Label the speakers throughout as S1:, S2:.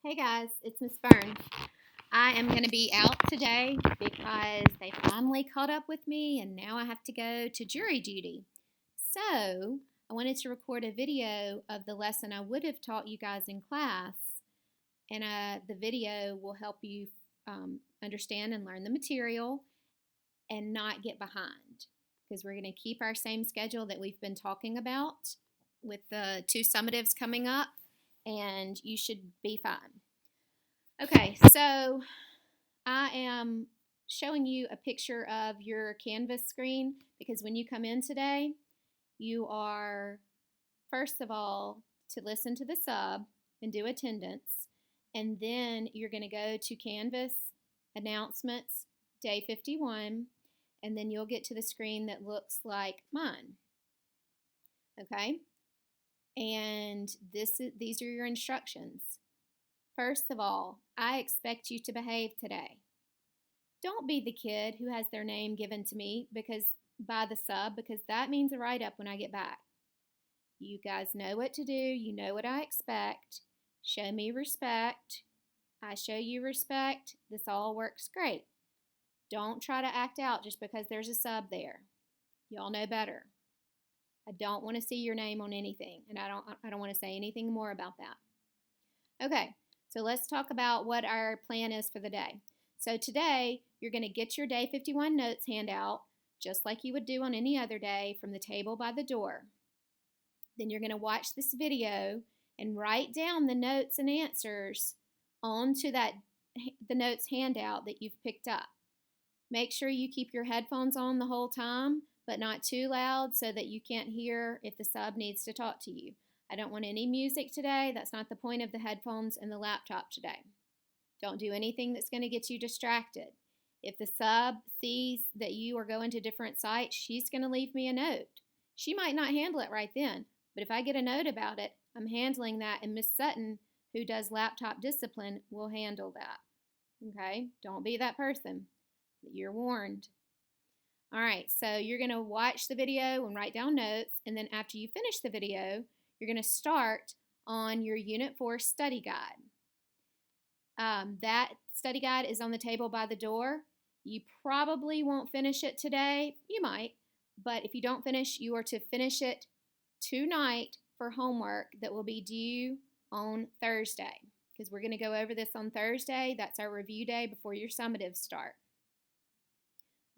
S1: Hey guys, it's Miss Fern. I am going to be out today because they finally caught up with me and now I have to go to jury duty. So, I wanted to record a video of the lesson I would have taught you guys in class, and the video will help you understand and learn the material and not get behind because we're going to keep our same schedule that we've been talking about with the two summatives coming up, and you should be fine. Okay, so I am showing you a picture of your Canvas screen because when you come in today, you are, first of all, to listen to the sub and do attendance, and then you're going to go to Canvas announcements, day 51, and then you'll get to the screen that looks like mine. Okay? And these are your instructions. First of all, I expect you to behave today. Don't be the kid who has their name given to me by the sub because that means a write-up when I get back. You guys know what to do. You know what I expect. Show me respect. I show you respect. This all works great. Don't try to act out just because there's a sub there. Y'all know better. I don't want to see your name on anything, and I don't want to say anything more about that. Okay, so let's talk about what our plan is for the day. So today, you're going to get your Day 51 notes handout, just like you would do on any other day, from the table by the door. Then you're going to watch this video and write down the notes and answers onto the notes handout that you've picked up. Make sure you keep your headphones on the whole time, but not too loud so that you can't hear if the sub needs to talk to you. I don't want any music today. That's not the point of the headphones and the laptop today. Don't do anything that's going to get you distracted. If the sub sees that you are going to different sites, she's going to leave me a note. She might not handle it right then, but if I get a note about it, I'm handling that, and Miss Sutton, who does laptop discipline, will handle that. Okay? Don't be that person. You're warned. All right, so you're going to watch the video and write down notes, and then after you finish the video, you're going to start on your Unit 4 study guide. That study guide is on the table by the door. You probably won't finish it today. You might, but if you don't finish, you are to finish it tonight for homework that will be due on Thursday, because we're going to go over this on Thursday. That's our review day before your summatives start.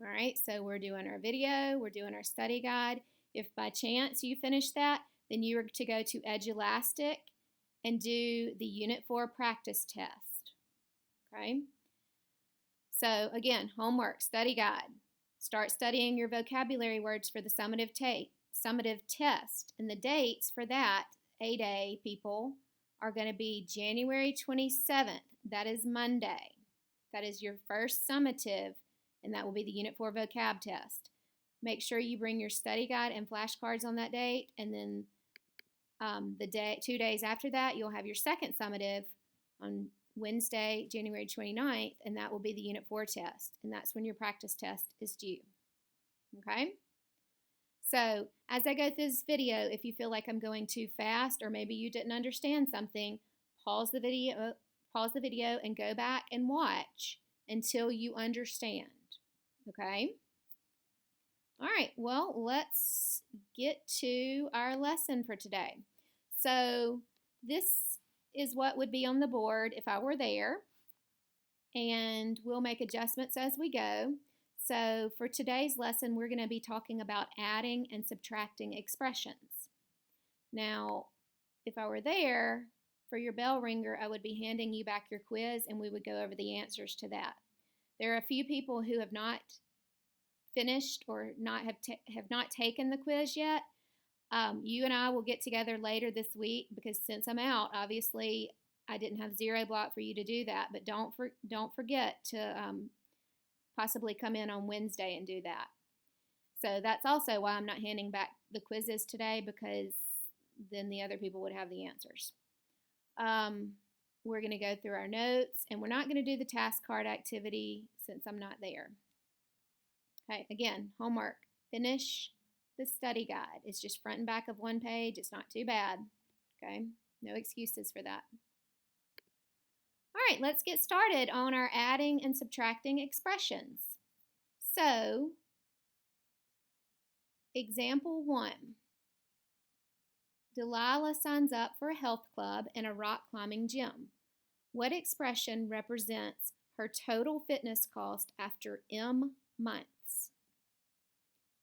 S1: All right, so we're doing our video, we're doing our study guide. If by chance you finish that, then you are to go to Edulastic and do the Unit 4 practice test. Okay? So again, homework, study guide. Start studying your vocabulary words for the summative test. And the dates for that, A-Day, people, are going to be January 27th. That is Monday. That is your first summative, and that will be the Unit 4 vocab test. Make sure you bring your study guide and flashcards on that date, and then 2 days after that, you'll have your second summative on Wednesday, January 29th, and that will be the Unit 4 test, and that's when your practice test is due. Okay? So, as I go through this video, if you feel like I'm going too fast or maybe you didn't understand something, pause the video and go back and watch until you understand. Okay? All right, well, let's get to our lesson for today. So this is what would be on the board if I were there, and we'll make adjustments as we go. So for today's lesson, we're going to be talking about adding and subtracting expressions. Now, if I were there, for your bell ringer, I would be handing you back your quiz, and we would go over the answers to that. There are a few people who have not finished or have not taken the quiz yet. You and I will get together later this week because since I'm out, obviously I didn't have zero block for you to do that. But don't forget to possibly come in on Wednesday and do that. So that's also why I'm not handing back the quizzes today, because then the other people would have the answers. We're going to go through our notes, and we're not going to do the task card activity since I'm not there. Okay, again, homework. Finish the study guide. It's just front and back of one page. It's not too bad. Okay, no excuses for that. All right, let's get started on our adding and subtracting expressions. So, example 1. Delilah signs up for a health club and a rock climbing gym. What expression represents her total fitness cost after M months?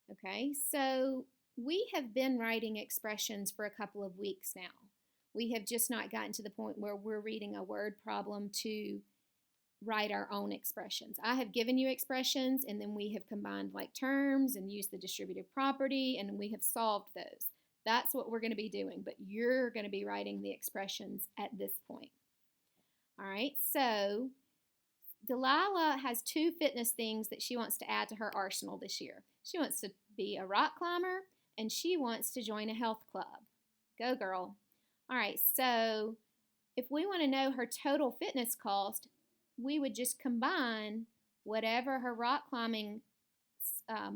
S1: Okay, so we have been writing expressions for a couple of weeks now. We have just not gotten to the point where we're reading a word problem to write our own expressions. I have given you expressions, and then we have combined like terms and used the distributive property, and we have solved those. That's what we're going to be doing, but you're going to be writing the expressions at this point. All right, so Delilah has 2 fitness things that she wants to add to her arsenal this year. She wants to be a rock climber, and she wants to join a health club. Go, girl. All right, so if we want to know her total fitness cost, we would just combine whatever her rock climbing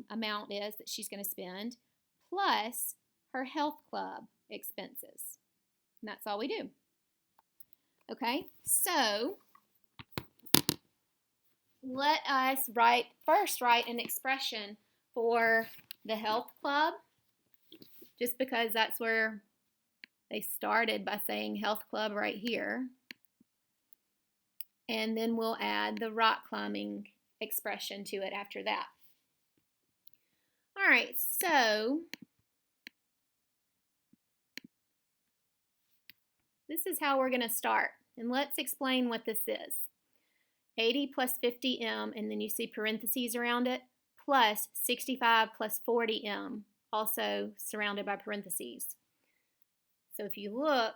S1: amount is that she's going to spend plus her health club expenses. And that's all we do. Okay, so let us first write an expression for the health club, just because that's where they started by saying health club right here. And then we'll add the rock climbing expression to it after that. All right, so this is how we're going to start. And let's explain what this is. 80 plus 50m, and then you see parentheses around it, plus 65 plus 40m, also surrounded by parentheses. So if you look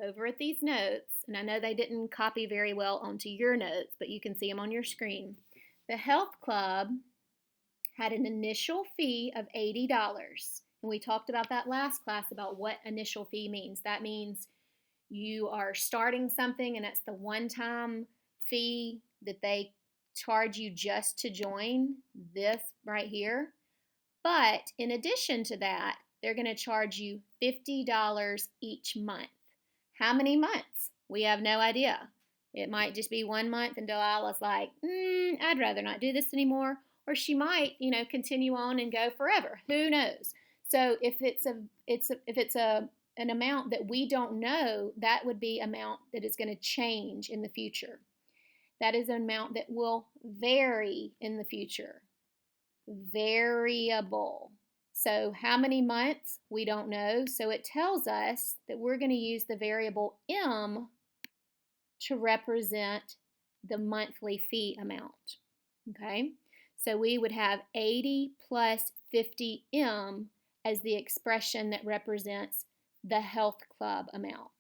S1: over at these notes, and I know they didn't copy very well onto your notes, but you can see them on your screen. The health club had an initial fee of $80, and we talked about that last class about what initial fee means. That means you are starting something, and it's the one-time fee that they charge you just to join this right here. But in addition to that, they're going to charge you $50 each month. How many months? We have no idea. It might just be 1 month and Delilah's like, I'd rather not do this anymore. Or she might, continue on and go forever. Who knows? So if it's an amount that we don't know, that would be an amount that is going to change in the future. That is an amount that will vary in the future. Variable. So how many months? We don't know. So it tells us that we're going to use the variable M to represent the monthly fee amount. Okay? So we would have 80 plus 50M as the expression that represents the health club amount.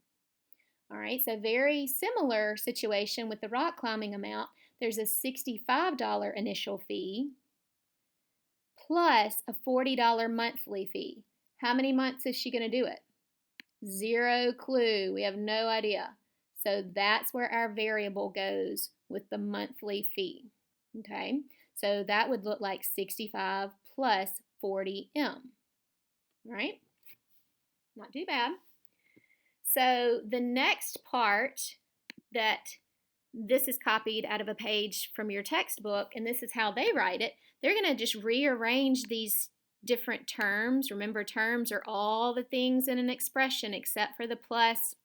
S1: All right, so very similar situation with the rock climbing amount. There's a $65 initial fee plus a $40 monthly fee. How many months is she going to do it? Zero clue. We have no idea. So that's where our variable goes with the monthly fee. Okay, so that would look like 65 plus 40M. All right, not too bad. So the next part that this is copied out of a page from your textbook, and this is how they write it. They're going to just rearrange these different terms. Remember, terms are all the things in an expression except for the plus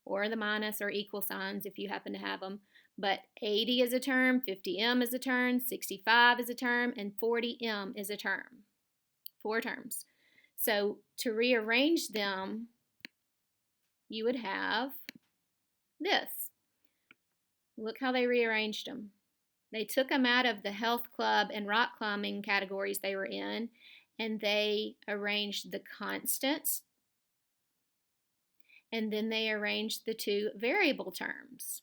S1: or the minus or equal signs if you happen to have them. But 80 is a term, 50M is a term, 65 is a term, and 40M is a term. 4 terms. So to rearrange them, you would have this. Look how they rearranged them. They took them out of the health club and rock climbing categories they were in, and they arranged the constants, and then they arranged the 2 variable terms.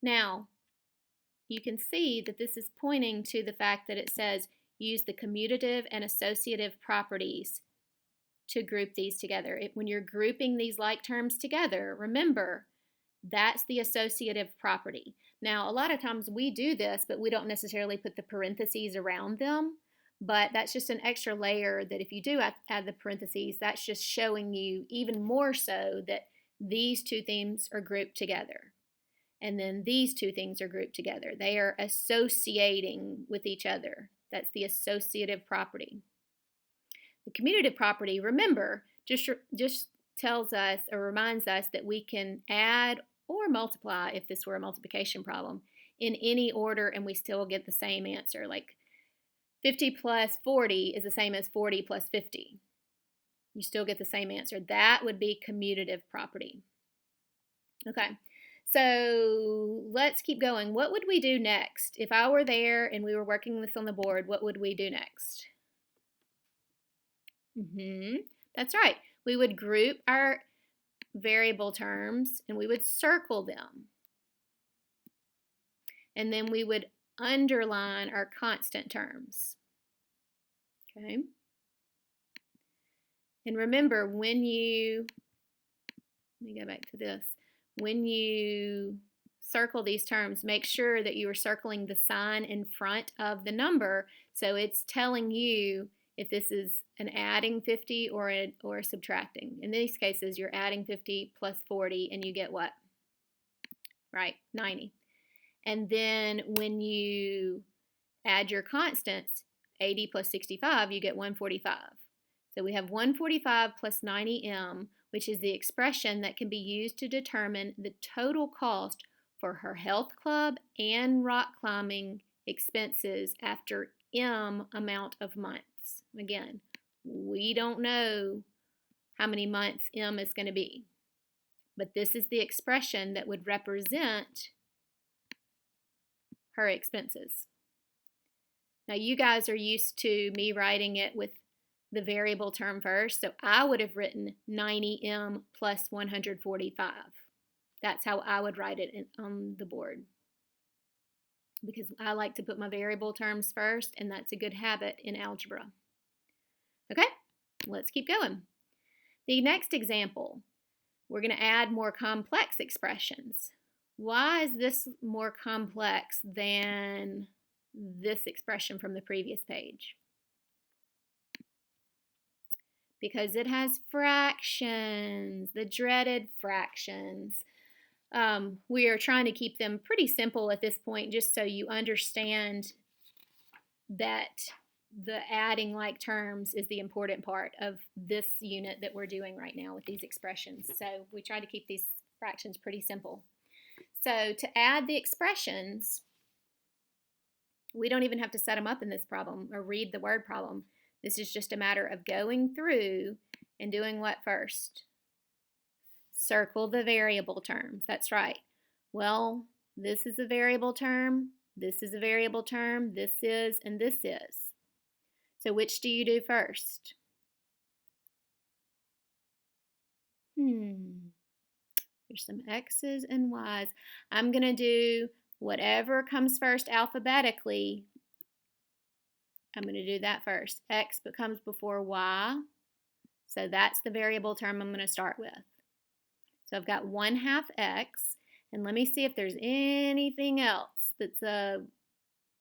S1: Now, you can see that this is pointing to the fact that it says use the commutative and associative properties to group these together. When you're grouping these like terms together, remember, that's the associative property. Now, a lot of times we do this, but we don't necessarily put the parentheses around them. But that's just an extra layer that if you do add the parentheses, that's just showing you even more so that these 2 themes are grouped together. and then these two things are grouped together. They are associating with each other. That's the associative property. The commutative property, remember, just tells us or reminds us that we can add or multiply, if this were a multiplication problem, in any order and we still get the same answer. Like 50 plus 40 is the same as 40 plus 50. You still get the same answer. That would be commutative property. Okay, so let's keep going. What would we do next? If I were there and we were working this on the board, what would we do next? That's right. We would group our variable terms and we would circle them. And then we would underline our constant terms. Okay. And remember, when you, let me go back to this, when you circle these terms, make sure that you are circling the sign in front of the number, so it's telling you if this is an adding 50 or a subtracting. In these cases, you're adding 50 plus 40 and you get what? Right, 90. And then when you add your constants, 80 plus 65, you get 145. So we have 145 plus 90m, which is the expression that can be used to determine the total cost for her health club and rock climbing expenses after m amount of months. Again, we don't know how many months m is going to be, but this is the expression that would represent her expenses. Now you guys are used to me writing it with the variable term first, so I would have written 90m plus 145. That's how I would write it on the board, because I like to put my variable terms first, and that's a good habit in algebra. Okay, let's keep going. The next example, we're going to add more complex expressions. Why is this more complex than this expression from the previous page? Because it has fractions, the dreaded fractions. We are trying to keep them pretty simple at this point, just so you understand that the adding like terms is the important part of this unit that we're doing right now with these expressions. So we try to keep these fractions pretty simple. So to add the expressions, we don't even have to set them up in this problem or read the word problem. This is just a matter of going through and doing what first? Circle the variable terms. That's right. Well, this is a variable term, this is a variable term, this is, and this is. So which do you do first? There's some X's and Y's. I'm going to do whatever comes first alphabetically. I'm going to do that first. X comes before Y, so that's the variable term I'm going to start with. So I've got 1/2 X, and let me see if there's anything else that's a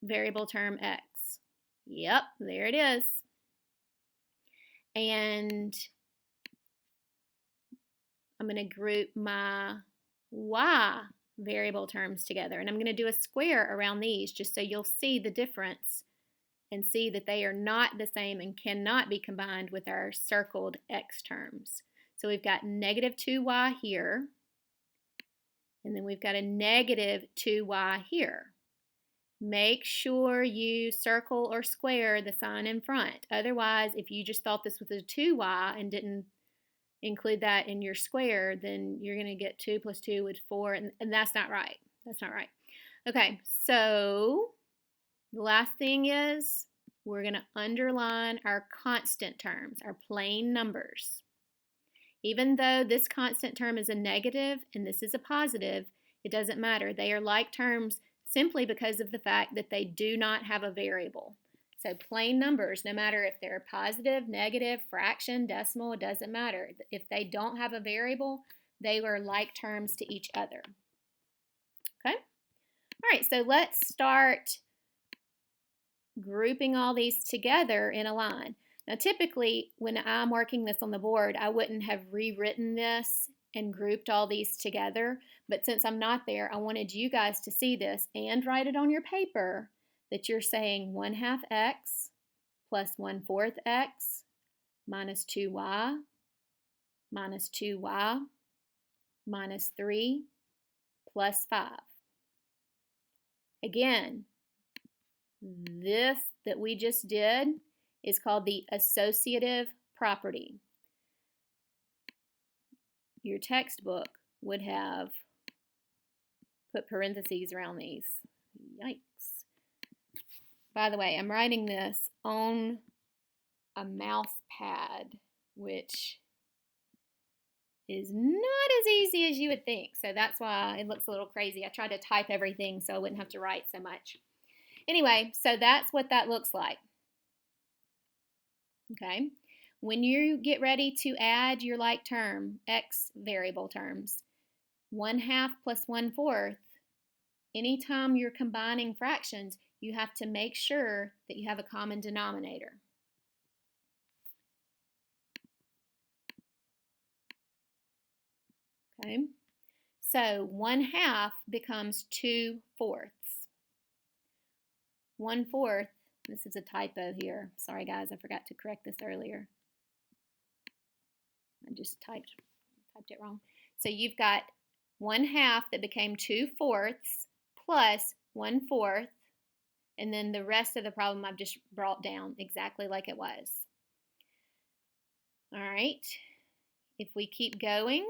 S1: variable term X. Yep, there it is. And I'm going to group my Y variable terms together, and I'm going to do a square around these just so you'll see the difference and see that they are not the same and cannot be combined with our circled X terms. So we've got negative 2y here, and then we've got a negative 2y here. Make sure you circle or square the sign in front. Otherwise, if you just thought this was a 2y and didn't include that in your square, then you're going to get 2 plus 2 with 4, and that's not right. That's not right. Okay, so the last thing is we're going to underline our constant terms, our plain numbers. Even though this constant term is a negative and this is a positive, it doesn't matter. They are like terms simply because of the fact that they do not have a variable. So plain numbers, no matter if they're positive, negative, fraction, decimal, it doesn't matter. If they don't have a variable, they are like terms to each other. Okay? All right, so let's start grouping all these together in a line. Now typically when I'm working this on the board, I wouldn't have rewritten this and grouped all these together. But since I'm not there, I wanted you guys to see this and write it on your paper that you're saying 1/2 x plus 1/4 x minus 2y minus 2y minus 3 plus 5. Again, this that we just did is called the associative property. Your textbook would have put parentheses around these. Yikes. By the way, I'm writing this on a mouse pad, which is not as easy as you would think. So that's why it looks a little crazy. I tried to type everything so I wouldn't have to write so much. Anyway, so that's what that looks like. Okay. When you get ready to add your like term, x variable terms, 1/2 plus 1/4, anytime you're combining fractions, you have to make sure that you have a common denominator. Okay, so 1/2 becomes 2/4. 1/4, this is a typo here. Sorry guys, I forgot to correct this earlier. I just typed it wrong. So you've got 1/2 that became 2/4 plus 1/4, and then the rest of the problem I've just brought down exactly like it was. All right, if we keep going,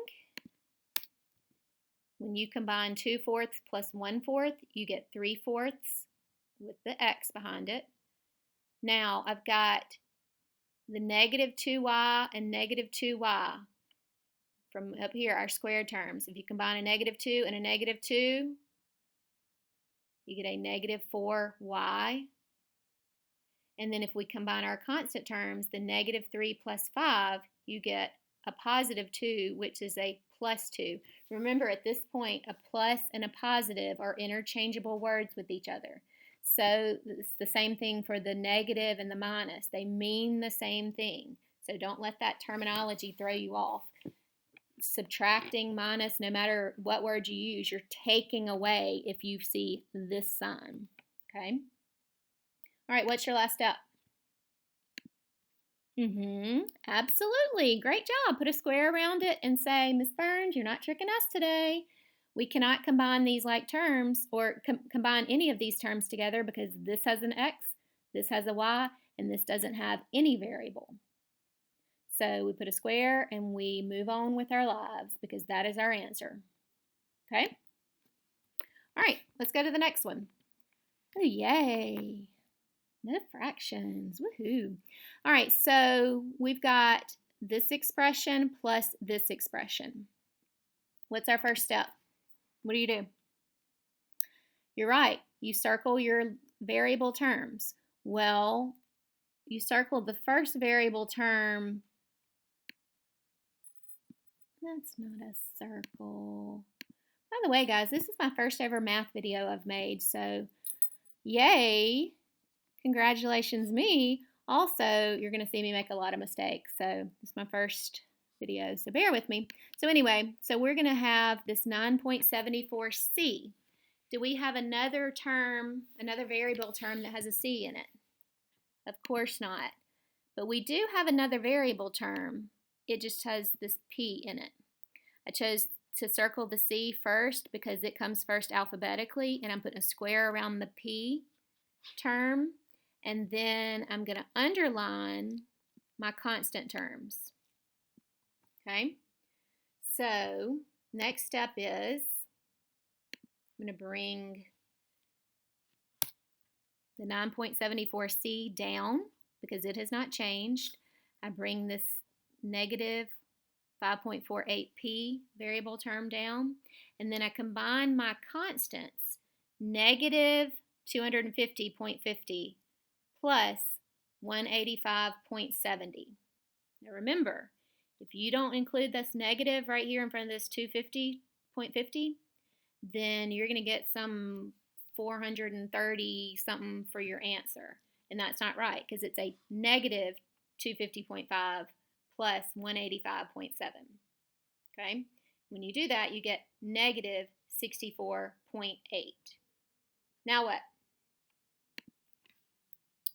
S1: when you combine 2/4 plus 1/4, you get 3/4 with the x behind it. Now I've got the negative 2y and negative 2y from up here, our squared terms. If you combine a negative 2 and a negative 2, you get a negative 4y. And then if we combine our constant terms, the negative 3 plus 5, you get a positive 2, which is a plus 2. Remember, at this point, a plus and a positive are interchangeable words with each other. So it's the same thing for the negative and the minus. They mean the same thing. So don't let that terminology throw you off. Subtracting, minus, no matter what word you use, you're taking away if you see this sign. Okay? All right, what's your last step? Absolutely. Great job. Put a square around it and say, Miss Burns, you're not tricking us today. We cannot combine these like terms or combine any of these terms together because this has an x, this has a y, and this doesn't have any variable. So we put a square and we move on with our lives because that is our answer. Okay? All right, let's go to the next one. Oh, yay. No fractions. Woohoo. All right, so we've got this expression plus this expression. What's our first step? What do? You're right. You circle your variable terms. Well, you circled the first variable term. That's not a circle. By the way, guys, this is my first ever math video I've made, so yay. Congratulations me. Also, you're going to see me make a lot of mistakes, so this is my first video, so bear with me. So anyway, so we're going to have this 9.74c. Do we have another term, another variable term that has a c in it? Of course not. But we do have another variable term. It just has this p in it. I chose to circle the c first because it comes first alphabetically, and I'm putting a square around the p term. And then I'm going to underline my constant terms. Okay? So, next step is I'm going to bring the 9.74c down because it has not changed. I bring this negative 5.48p variable term down, and then I combine my constants, negative 250.50 plus 185.70. Now remember, if you don't include this negative right here in front of this 250.50, then you're going to get some 430 something for your answer. And that's not right because it's a negative 250.5 plus 185.7. Okay? When you do that, you get negative 64.8. Now what?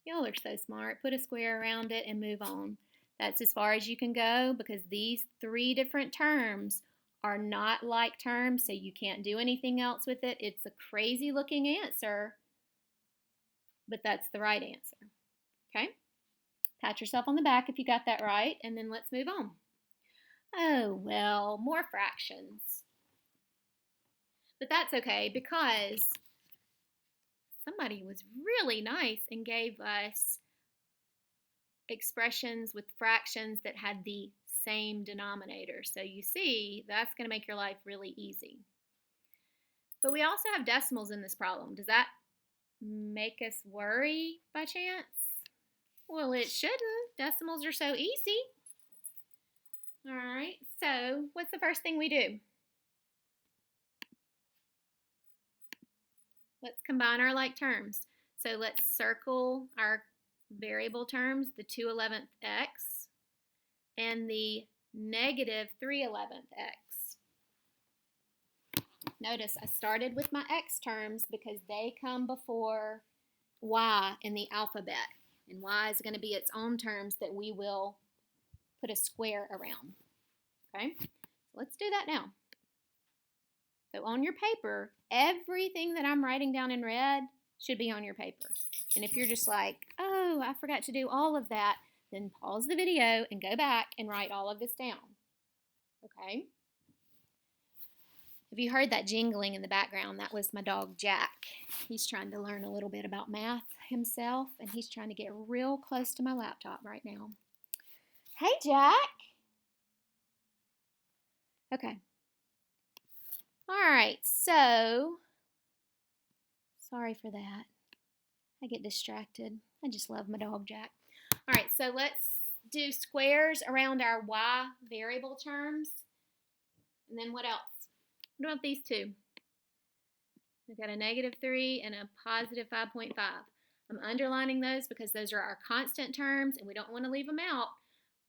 S1: Y'all are so smart. Put a square around it and move on. That's as far as you can go because these three different terms are not like terms, so you can't do anything else with it. It's a crazy looking answer, but that's the right answer. Okay? Pat yourself on the back if you got that right, and then let's move on. Oh, well, more fractions. But that's okay because somebody was really nice and gave us expressions with fractions that had the same denominator. So you see, that's going to make your life really easy. But we also have decimals in this problem. Does that make us worry by chance? Well, it shouldn't. Decimals are so easy. All right, so what's the first thing we do? Let's combine our like terms. So let's circle our variable terms, the 2/11 x and the negative 3/11 x. Notice I started with my x terms because they come before y in the alphabet. And y is going to be its own terms that we will put a square around. Okay, so let's do that now. So on your paper, everything that I'm writing down in red should be on your paper. And if you're just like, oh, I forgot to do all of that, then pause the video and go back and write all of this down. Okay? If you heard that jingling in the background, that was my dog Jack. He's trying to learn a little bit about math himself, and he's trying to get real close to my laptop right now. Hey, Jack. Okay. All right, so sorry for that. I get distracted. I just love my dog, Jack. All right, so let's do squares around our y variable terms. And then what else? What about these two? We've got a negative 3 and a positive 5.5. I'm underlining those because those are our constant terms and we don't want to leave them out,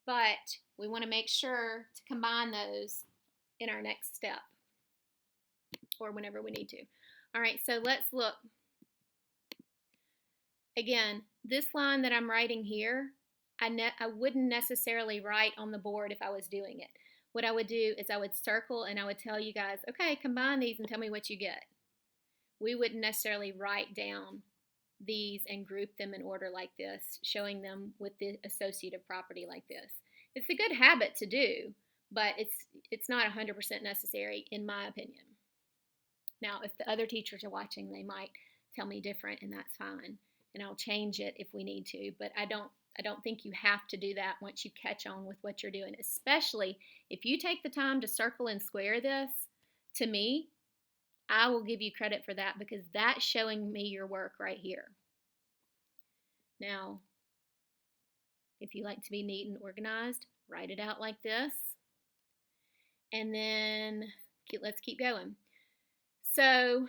S1: but we want to make sure to combine those in our next step or whenever we need to. All right, so let's look. Again, this line that I'm writing here, I wouldn't necessarily write on the board if I was doing it. What I would do is I would circle and I would tell you guys, okay, combine these and tell me what you get. We wouldn't necessarily write down these and group them in order like this, showing them with the associative property like this. It's a good habit to do, but it's not 100% necessary in my opinion. Now, if the other teachers are watching, they might tell me different, and that's fine. And I'll change it if we need to, but I don't think you have to do that once you catch on with what you're doing, especially if you take the time to circle and square this. To me, I will give you credit for that because that's showing me your work right here. Now, if you like to be neat and organized, write it out like this. And then let's keep going. So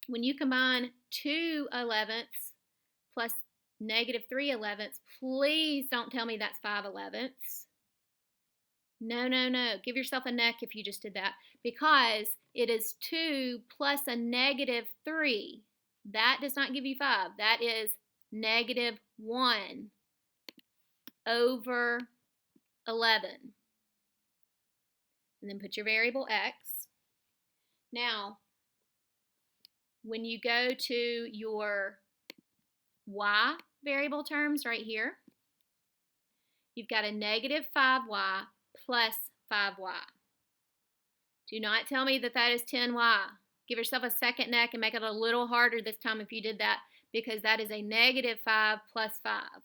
S1: when you combine 2/11 plus negative 3/11, please don't tell me that's 5/11. No, no, no. Give yourself a neck if you just did that because it is 2 plus a negative 3. That does not give you 5. That is negative 1 over 11. And then put your variable x. Now, when you go to your y variable terms right here, you've got a negative 5y plus 5y. Do not tell me that that is 10y. Give yourself a second neck and make it a little harder this time if you did that because that is a negative 5 plus 5.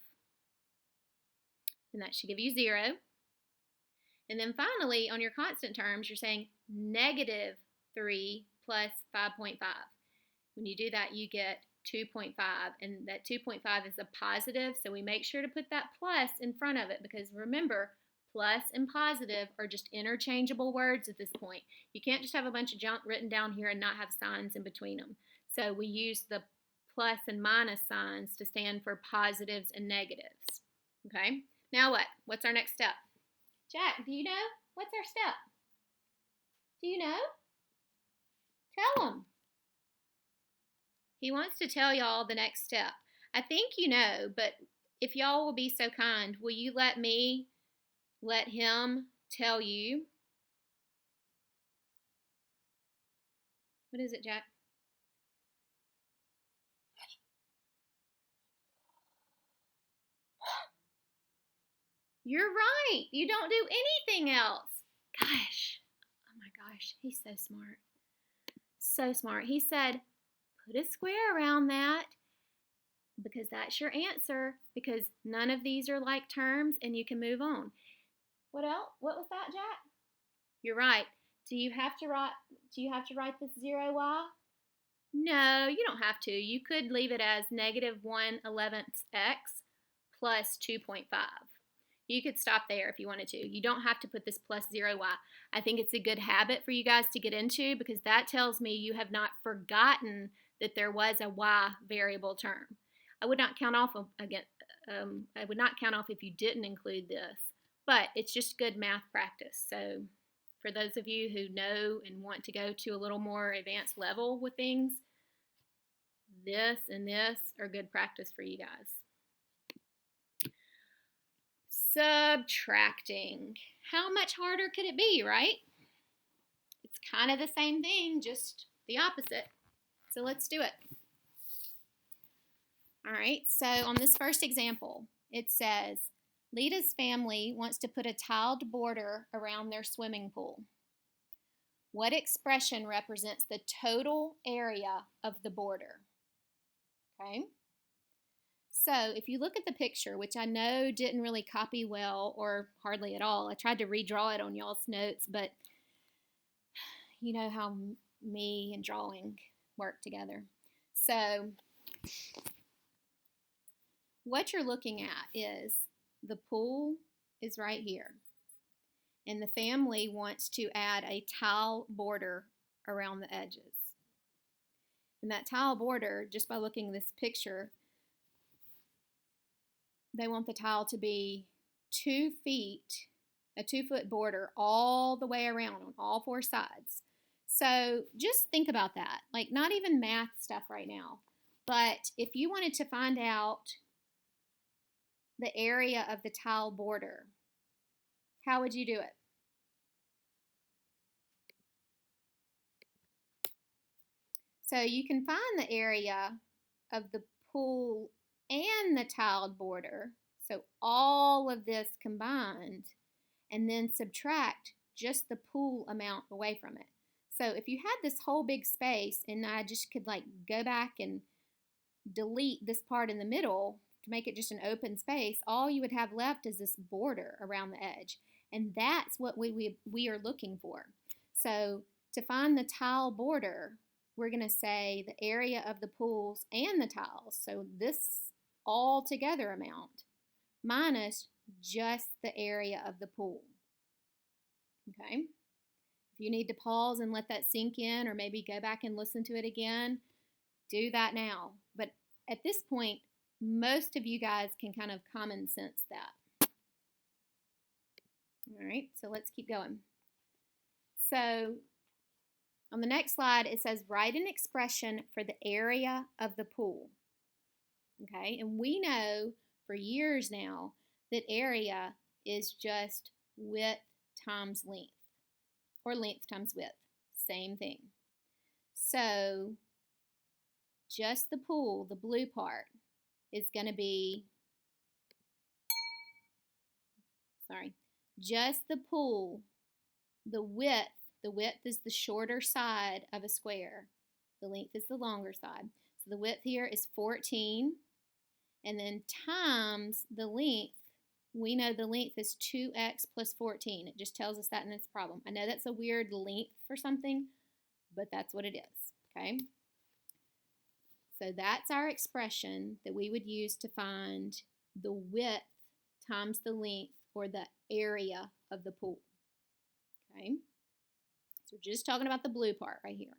S1: And that should give you 0. And then finally, on your constant terms, you're saying negative 3 plus 5.5. When you do that, you get 2.5, and that 2.5 is a positive, so we make sure to put that plus in front of it because remember, plus and positive are just interchangeable words at this point. You can't just have a bunch of junk written down here and not have signs in between them. So we use the plus and minus signs to stand for positives and negatives. Okay, now what? What's our next step? Jack, do you know? What's our step? Do you know? Tell him. He wants to tell y'all the next step. I think you know, but if y'all will be so kind, will you let him tell you? What is it, Jack? You're right. You don't do anything else. Gosh. Oh my gosh. He's so smart. So smart. He said, put a square around that because that's your answer, because none of these are like terms and you can move on. What else? What was that, Jack? You're right. Do you have to write this 0y? No, you don't have to. You could leave it as -1/11 x plus 2.5. You could stop there if you wanted to. You don't have to put this plus 0y. I think it's a good habit for you guys to get into because that tells me you have not forgotten that there was a y variable term. I would not count off again. I would not count off if you didn't include this, but it's just good math practice. So for those of you who know and want to go to a little more advanced level with things, this and this are good practice for you guys. Subtracting. How much harder could it be, right? It's kind of the same thing, just the opposite. So let's do it. All right, so on this first example, it says, Lita's family wants to put a tiled border around their swimming pool. What expression represents the total area of the border? Okay. So if you look at the picture, which I know didn't really copy well or hardly at all, I tried to redraw it on y'all's notes, but you know how me and drawing work together. So what you're looking at is the pool is right here, and the family wants to add a tile border around the edges. And that tile border, just by looking at this picture, they want the tile to be 2 feet, a 2-foot border all the way around on all 4 sides. So just think about that. Like, not even math stuff right now, but if you wanted to find out the area of the tile border, how would you do it? So you can find the area of the pool and the tiled border, so all of this combined, and then subtract just the pool amount away from it. So if you had this whole big space and I just could like go back and delete this part in the middle to make it just an open space, all you would have left is this border around the edge. And that's what we are looking for. So to find the tile border, we're going to say the area of the pools and the tiles. So this all together amount minus just the area of the pool. Okay? If you need to pause and let that sink in, or maybe go back and listen to it again, do that now. But at this point, most of you guys can kind of common sense that. All right, so let's keep going. So on the next slide, it says write an expression for the area of the pool. Okay, and we know for years now that area is just width times length, or length times width, same thing. So just the pool, the blue part, is going to be, just the pool, the width is the shorter side of a square. The length is the longer side. So the width here is 14, and then times the length. We know the length is 2x plus 14. It just tells us that in this problem. I know that's a weird length for something, but that's what it is, okay? So that's our expression that we would use to find the width times the length, or the area of the pool, okay? So we're just talking about the blue part right here.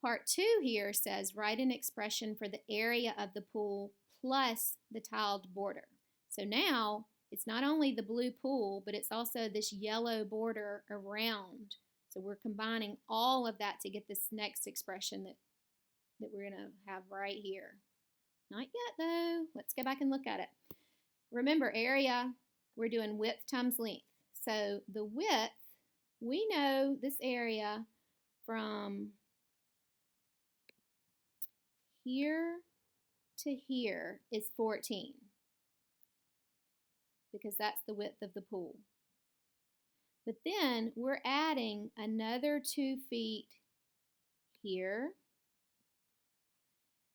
S1: Part 2 here says write an expression for the area of the pool plus the tiled border. So now it's not only the blue pool, but it's also this yellow border around So we're combining all of that to get this next expression that we're going to have right here. Not yet, though. Let's go back and look at it. Remember, area, we're doing width times length. So the width, we know this area from here to here is 14 because that's the width of the pool. But then we're adding another 2 feet here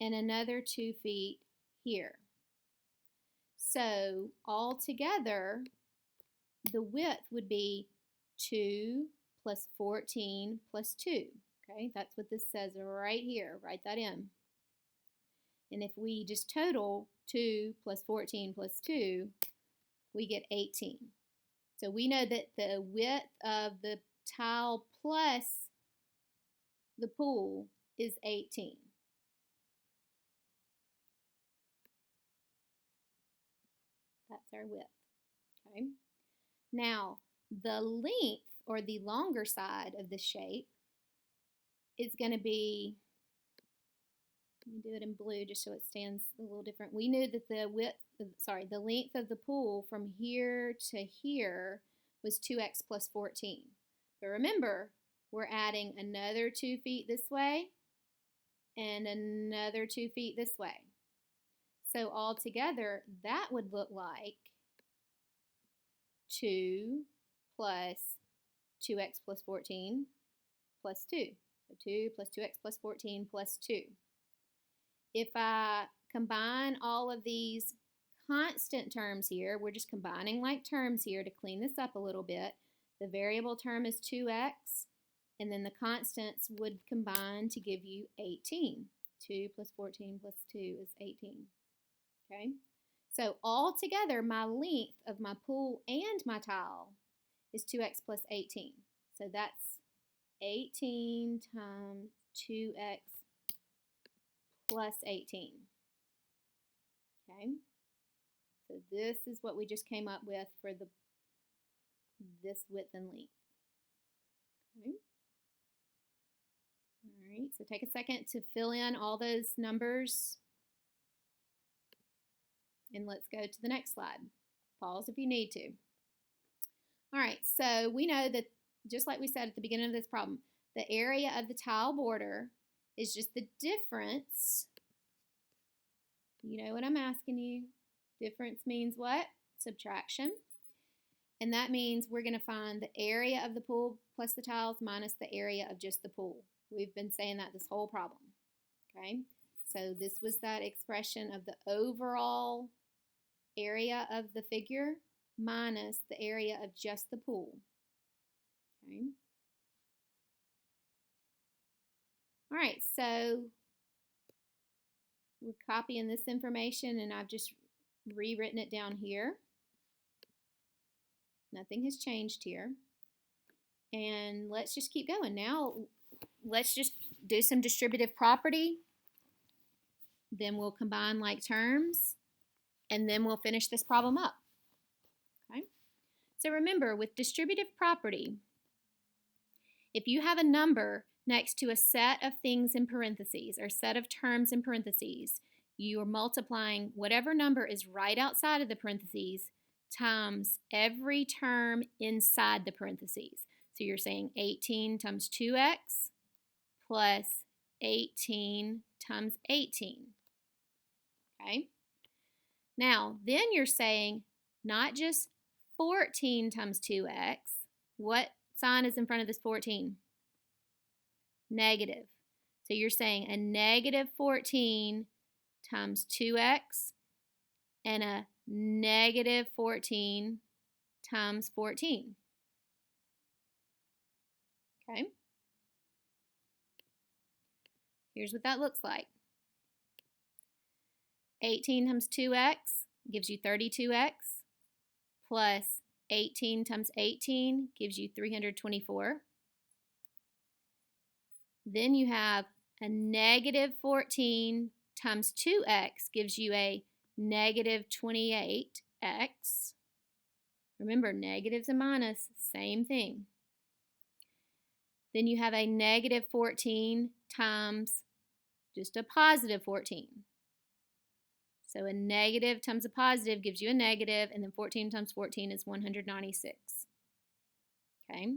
S1: and another 2 feet here. So altogether, the width would be 2 plus 14 plus 2. Okay, that's what this says right here. Write that in. And if we just total 2 plus 14 plus 2, we get 18. So we know that the width of the tile plus the pool is 18. That's our width. Okay. Now, the length, or the longer side of the shape, is going to be, let me do it in blue just so it stands a little different. We knew that the length of the pool from here to here was 2x plus 14. But remember, we're adding another 2 feet this way and another 2 feet this way. So altogether, that would look like 2 plus 2x plus 14 plus 2. So 2 plus 2x plus 14 plus 2. If I combine all of these constant terms here, we're just combining like terms here to clean this up a little bit. The variable term is 2x, and then the constants would combine to give you 18. 2 plus 14 plus 2 is 18. Okay? So all together, my length of my pool and my tile is 2x plus 18. So that's 18 times 2x plus 18. Okay? So this is what we just came up with for this width and length. Okay? All right, so take a second to fill in all those numbers. And let's go to the next slide. Pause if you need to. All right, so we know that, just like we said at the beginning of this problem, the area of the tile border is just the difference. You know what I'm asking you. Difference means what? Subtraction. And that means we're going to find the area of the pool plus the tiles minus the area of just the pool. We've been saying that this whole problem. Okay, so this was that expression of the overall area of the figure minus the area of just the pool. Okay. All right, so we're copying this information and I've just rewritten it down here. Nothing has changed here. And let's just keep going. Now, let's just do some distributive property. Then we'll combine like terms. And then we'll finish this problem up. Okay? So remember, with distributive property, if you have a number next to a set of things in parentheses or set of terms in parentheses, you are multiplying whatever number is right outside of the parentheses times every term inside the parentheses. So you're saying 18 times 2x plus 18 times 18. Okay? Now, then you're saying not just 14 times 2x. What sign is in front of this 14? Negative. So you're saying a negative 14 times 2x and a negative 14 times 14. Okay? Here's what that looks like. 18 times 2x gives you 32x, plus 18 times 18 gives you 324. Then you have a negative 14 times 2x gives you a negative 28x. Remember, negatives and minus, same thing. then you have a negative 14 times just a positive 14. So a negative times a positive gives you a negative, and then 14 times 14 is 196. Okay?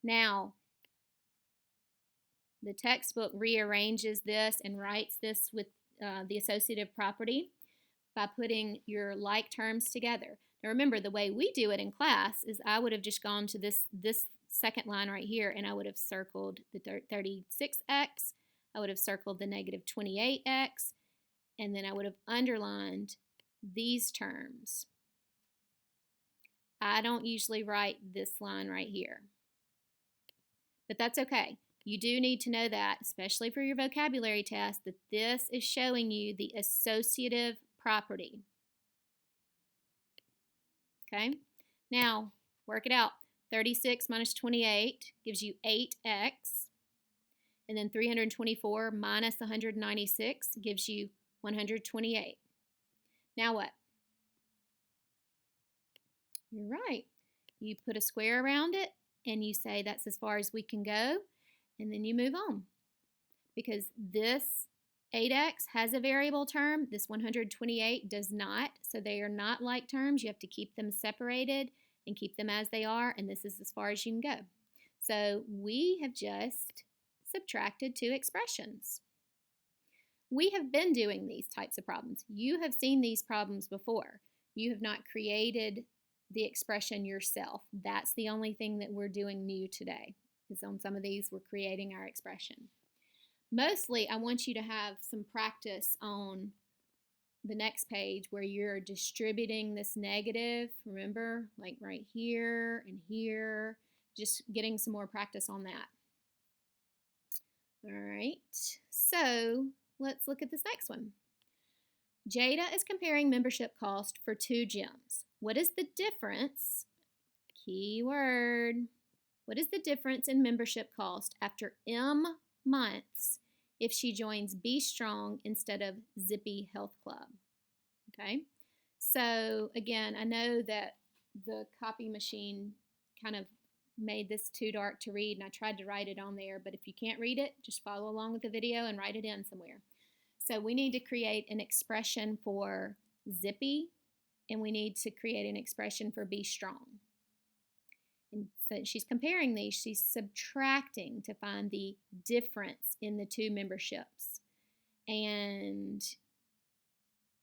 S1: Now, the textbook rearranges this and writes this with the associative property by putting your like terms together. Now remember, the way we do it in class is I would have just gone to this second line right here, and I would have circled the 36x, I would have circled the negative 28x, and then I would have underlined these terms. I don't usually write this line right here, but that's okay. You do need to know that, especially for your vocabulary test, that this is showing you the associative property. Okay? Now, work it out. 36 minus 28 gives you 8x. And then 324 minus 196 gives you 128. Now what? You're right. You put a square around it and you say that's as far as we can go, and then you move on. Because this 8x has a variable term, this 128 does not, so they are not like terms. You have to keep them separated and keep them as they are, and this is as far as you can go. So we have just subtracted two expressions. We have been doing these types of problems. You have seen these problems before. You have not created the expression yourself. That's the only thing that we're doing new today, is on some of these we're creating our expression. Mostly I want you to have some practice on the next page where you're distributing this negative, remember, like right here and here, just getting some more practice on that. All right, so let's look at this next one. Jada is comparing membership cost for 2 gyms. What is the difference? Key word. What is the difference in membership cost after M months if she joins Be Strong instead of Zippy Health Club? Okay, so again, I know that the copy machine kind of made this too dark to read, and I tried to write it on there, but if you can't read it, just follow along with the video and write it in somewhere. So we need to create an expression for Zippy, and we need to create an expression for Be Strong. And so she's comparing these, she's subtracting to find the difference in the two memberships. And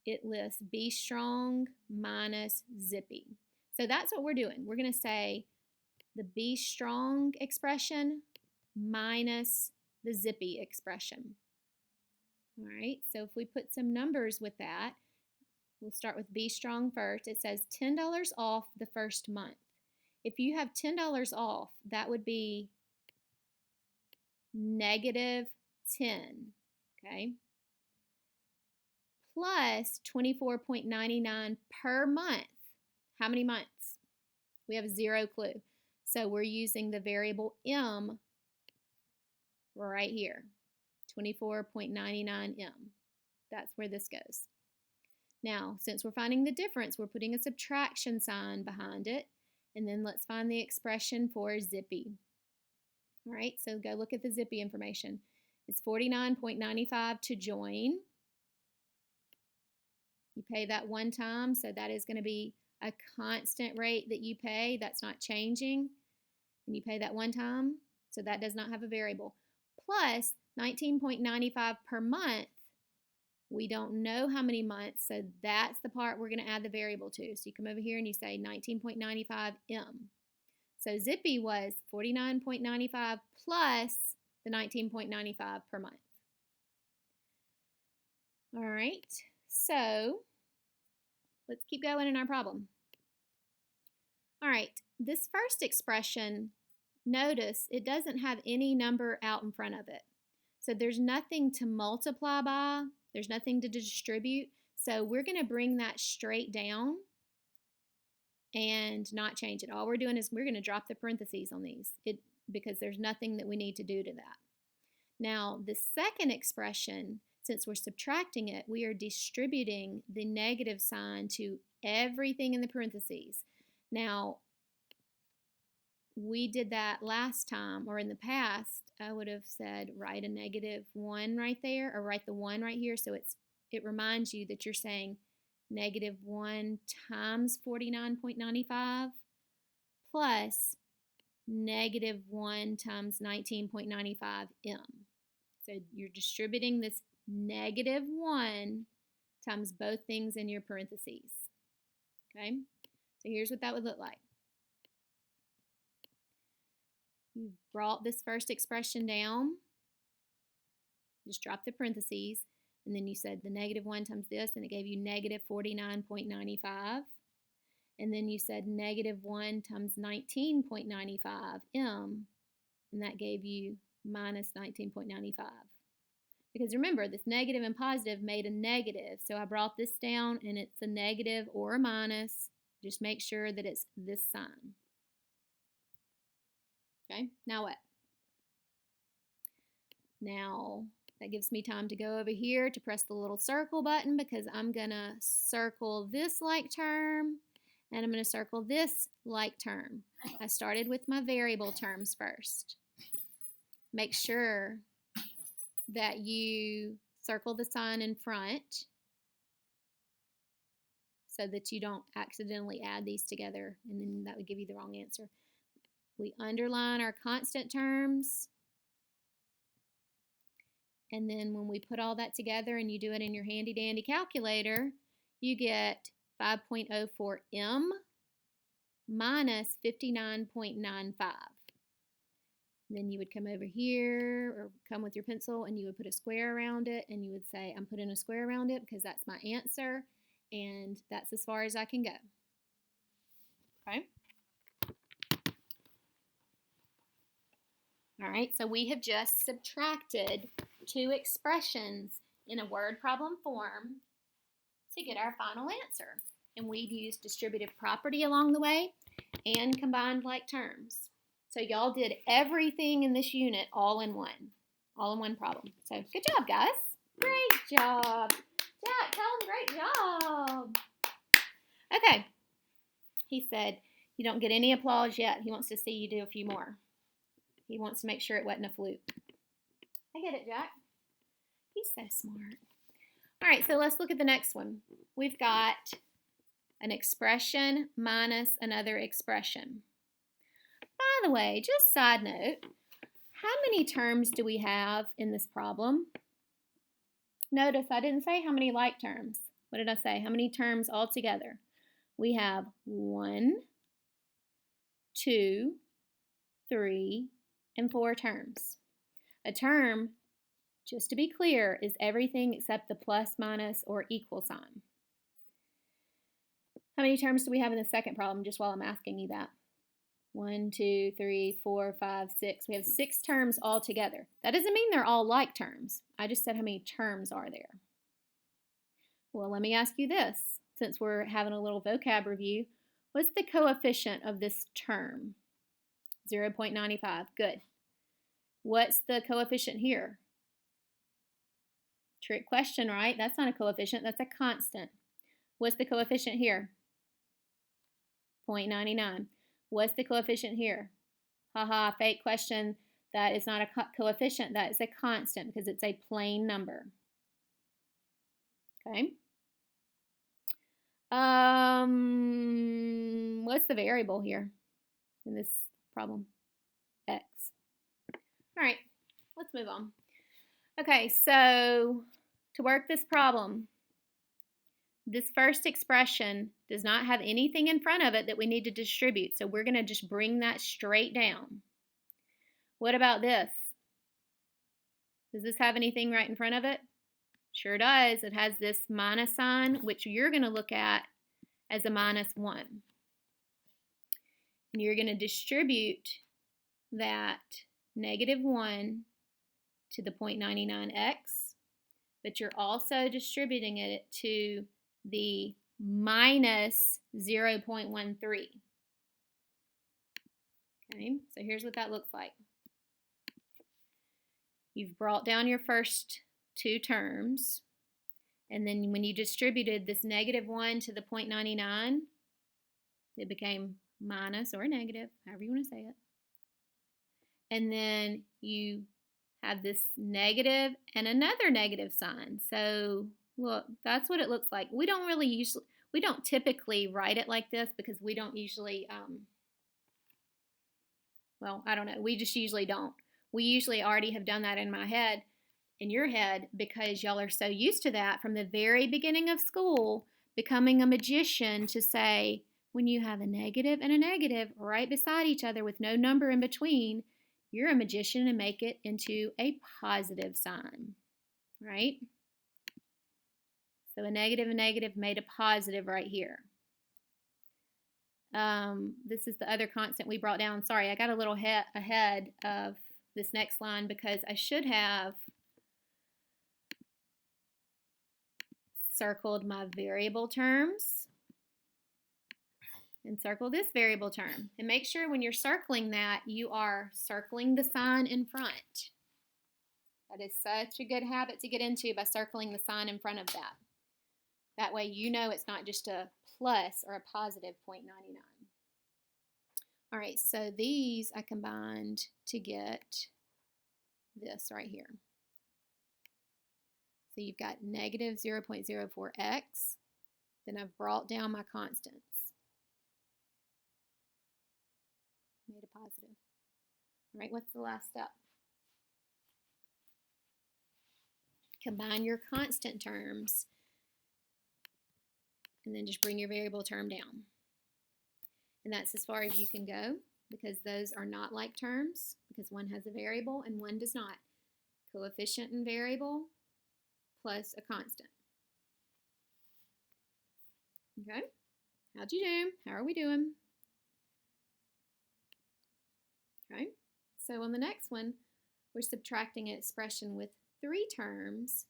S1: it lists Be Strong minus Zippy. So that's what we're doing. We're going to say the Be Strong expression minus the Zippy expression. All right, so if we put some numbers with that, we'll start with Be Strong first. It says $10 off the first month. If you have $10 off, that would be negative 10, okay? Plus 24.99 per month. How many months? We have 0 clue. So we're using the variable M right here, 24.99M. That's where this goes. Now, since we're finding the difference, we're putting a subtraction sign behind it. And then let's find the expression for Zippy. All right, so go look at the Zippy information. It's $49.95 to join. You pay that one time, so that is going to be a constant rate that you pay. That's not changing. And you pay that one time, so that does not have a variable. Plus $19.95 per month. We don't know how many months, so that's the part we're going to add the variable to. So you come over here and you say 19.95M. So Zippy was $49.95 plus the $19.95 per month. All right, so let's keep going in our problem. All right, this first expression, notice it doesn't have any number out in front of it. So there's nothing to multiply by. There's nothing to distribute, so we're going to bring that straight down and not change it. All we're doing is we're going to drop the parentheses on these because there's nothing that we need to do to that. Now, the second expression, since we're subtracting it, we are distributing the negative sign to everything in the parentheses. Now, we did that last time, or in the past, I would have said write a -1 right there, or write the 1 right here, so it reminds you that you're saying -1 times 49.95 plus -1 times 19.95 m. So you're distributing this -1 times both things in your parentheses. Okay, so here's what that would look like. You've brought this first expression down, just drop the parentheses, and then you said the -1 times this, and it gave you -49.95. And then you said -1 times 19.95 m, and that gave you minus 19.95. Because remember, this negative and positive made a negative, so I brought this down, and it's a negative or a minus. Just make sure that it's this sign. Okay, now what? Now, that gives me time to go over here to press the little circle button, because I'm going to circle this like term, and I'm going to circle this like term. I started with my variable terms first. Make sure that you circle the sign in front so that you don't accidentally add these together, and then that would give you the wrong answer. We underline our constant terms, and then when we put all that together and you do it in your handy dandy calculator, you get 5.04 m minus 59.95. Then you would come over here, or come with your pencil, and you would put a square around it, and you would say, I'm putting a square around it because that's my answer, and that's as far as I can go. Okay? All right, so we have just subtracted two expressions in a word problem form to get our final answer. And we've used distributive property along the way and combined like terms. So y'all did everything in this unit all in one problem. So good job, guys. Great job. Jack, tell them great job. Okay. He said you don't get any applause yet. He wants to see you do a few more. He wants to make sure it wasn't a fluke. I get it, Jack. He's so smart. All right, so let's look at the next one. We've got an expression minus another expression. By the way, just side note, how many terms do we have in this problem? Notice I didn't say how many like terms. What did I say? How many terms altogether? We have 1, 2, 3, and 4 terms. A term, just to be clear, is everything except the plus, minus, or equal sign. How many terms do we have in the second problem, just while I'm asking you that? 1, 2, 3, 4, 5, 6. We have 6 terms altogether. That doesn't mean they're all like terms. I just said how many terms are there. Well, let me ask you this, since we're having a little vocab review. What's the coefficient of this term? 0.95. Good. What's the coefficient here? Trick question, right? That's not a coefficient. That's a constant. What's the coefficient here? 0.99. What's the coefficient here? Haha, fake question. That is not a coefficient. That is a constant because it's a plain number. Okay. What's the variable here in this problem? X. All right, let's move on. Okay, so to work this problem, this first expression does not have anything in front of it that we need to distribute, so we're going to just bring that straight down. What about this? Does this have anything right in front of it? Sure does. It has this minus sign, which you're going to look at as a -1. And you're going to distribute that -1 to the 0.99x, but you're also distributing it to the minus 0.13. Okay, so here's what that looks like. You've brought down your first 2 terms, and then when you distributed this -1 to the 0.99, it became minus or negative, however you want to say it, and then you have this negative and another negative sign. So look, that's what it looks like. We don't typically write it like this because we don't usually, well, I don't know. We just usually don't. We usually already have done that in your head, because y'all are so used to that from the very beginning of school, becoming a magician to say, when you have a negative and a negative right beside each other with no number in between, you're a magician and make it into a positive sign, right? So a negative made a positive right here. This is the other constant we brought down. Sorry, I got a little ahead of this next line because I should have circled my variable terms and circle this variable term. And make sure when you're circling that, you are circling the sign in front. That is such a good habit to get into, by circling the sign in front of that. That way you know it's not just a plus or a positive 0.99. All right, so these I combined to get this right here. So you've got negative 0.04x. Then I've brought down my constants. Made a positive. All right, what's the last step? Combine your constant terms and then just bring your variable term down. And that's as far as you can go, because those are not like terms, because one has a variable and one does not. Coefficient and variable plus a constant. Okay, how'd you do? How are we doing? Okay, so on the next one, we're subtracting an expression with 3 terms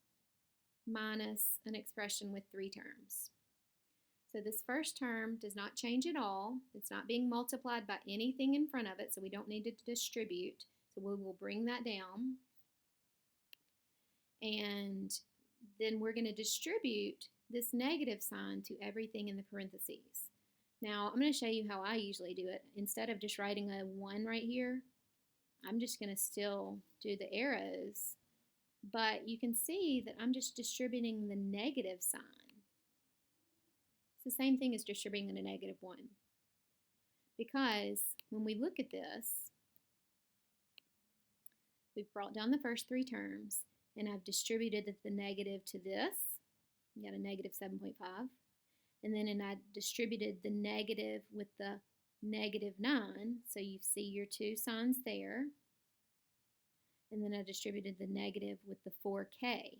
S1: minus an expression with 3 terms. So this first term does not change at all. It's not being multiplied by anything in front of it, so we don't need to distribute. So we will bring that down. And then we're going to distribute this negative sign to everything in the parentheses. Now, I'm going to show you how I usually do it. Instead of just writing a 1 right here, I'm just going to still do the arrows. But you can see that I'm just distributing the negative sign. It's the same thing as distributing a negative 1. Because when we look at this, we've brought down the first 3 terms, and I've distributed the negative to this. You got a negative 7.5. And then I distributed the negative with the negative 9. So you see your 2 signs there. And then I distributed the negative with the 4K.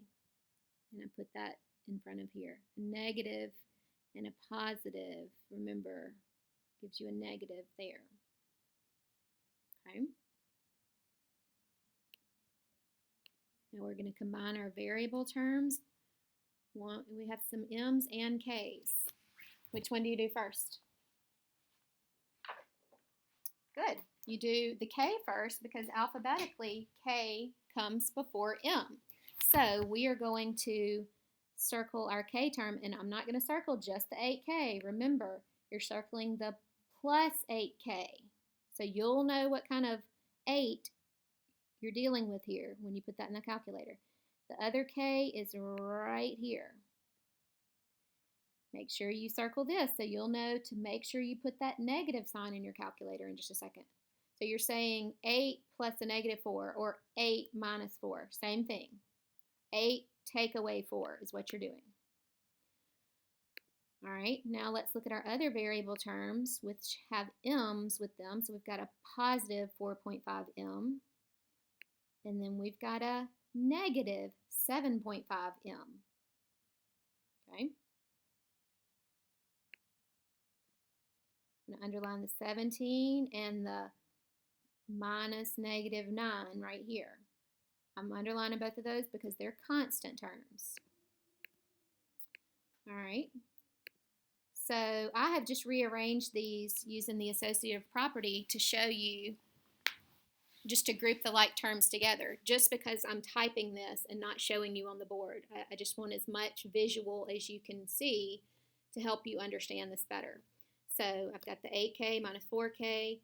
S1: And I put that in front of here. A negative and a positive, remember, gives you a negative there. Okay. Now we're going to combine our variable terms. We have some m's and k's. Which one do you do first? Good. You do the k first because alphabetically k comes before m. So we are going to circle our k term, and I'm not going to circle just the 8k. Remember, you're circling the plus 8k. So you'll know what kind of 8 you're dealing with here when you put that in the calculator. The other k is right here. Make sure you circle this so you'll know to make sure you put that negative sign in your calculator in just a second. So you're saying 8 plus a negative 4, or 8 minus 4. Same thing. 8 take away 4 is what you're doing. All right, now let's look at our other variable terms, which have m's with them. So we've got a positive 4.5m, and then we've got a negative 7.5m. Okay. I'm going to underline the 17 and the minus negative 9 right here. I'm underlining both of those because they're constant terms. All right. So I have just rearranged these using the associative property to show you, just to group the like terms together, just because I'm typing this and not showing you on the board. I just want as much visual as you can see to help you understand this better. So I've got the 8k minus 4k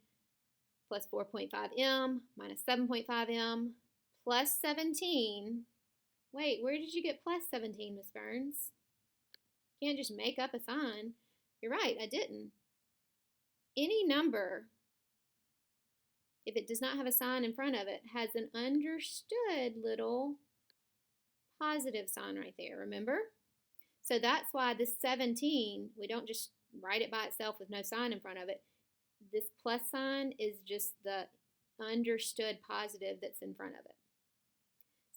S1: plus 4.5m minus 7.5m plus 17. Wait, where did you get plus 17, Miss Burns? You can't just make up a sign. You're right, I didn't. Any number, if it does not have a sign in front of it, has an understood little positive sign right there, remember? So that's why this 17, we don't just write it by itself with no sign in front of it. This plus sign is just the understood positive that's in front of it.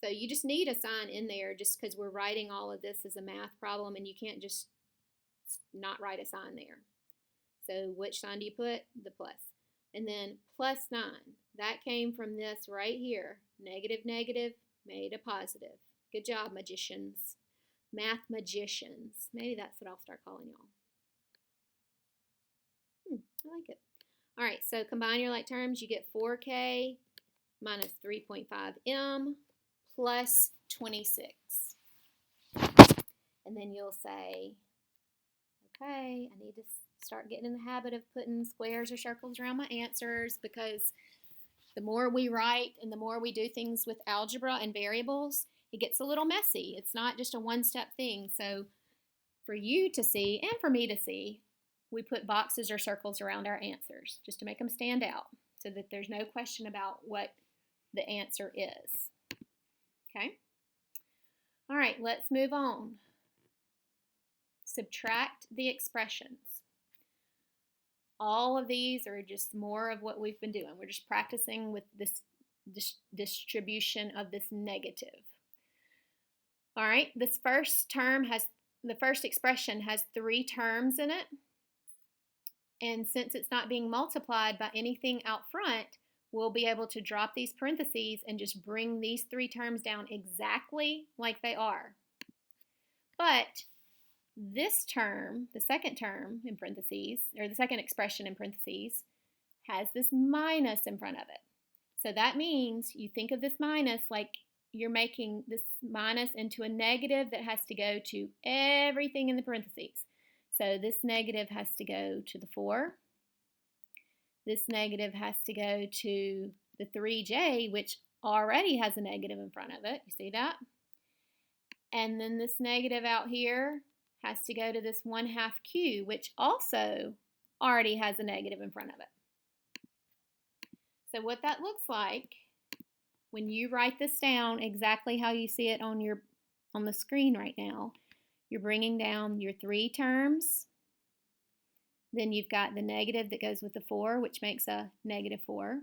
S1: So you just need a sign in there just because we're writing all of this as a math problem and you can't just not write a sign there. So which sign do you put? The plus. And then plus 9. That came from this right here. Negative, negative, made a positive. Good job, magicians. Math magicians. Maybe that's what I'll start calling y'all. I like it. All right, so combine your like terms. You get 4k minus 3.5m plus 26. And then you'll say, okay, I need to start getting in the habit of putting squares or circles around my answers, because the more we write and the more we do things with algebra and variables, it gets a little messy. It's not just a one-step thing. So for you to see and for me to see, we put boxes or circles around our answers just to make them stand out so that there's no question about what the answer is. Okay? All right, let's move on. Subtract the expressions. All of these are just more of what we've been doing. We're just practicing with this distribution of this negative. All right, this first expression has 3 terms in it. And since it's not being multiplied by anything out front, we'll be able to drop these parentheses and just bring these 3 terms down exactly like they are. But this term, the second term in parentheses, or the second expression in parentheses, has this minus in front of it. So that means you think of this minus like you're making this minus into a negative that has to go to everything in the parentheses. So this negative has to go to the 4. This negative has to go to the 3j, which already has a negative in front of it. You see that? And then this negative out here has to go to this 1/2 q, which also already has a negative in front of it. So what that looks like when you write this down exactly how you see it on the screen right now, you're bringing down your 3 terms. Then you've got the negative that goes with the 4, which makes a -4.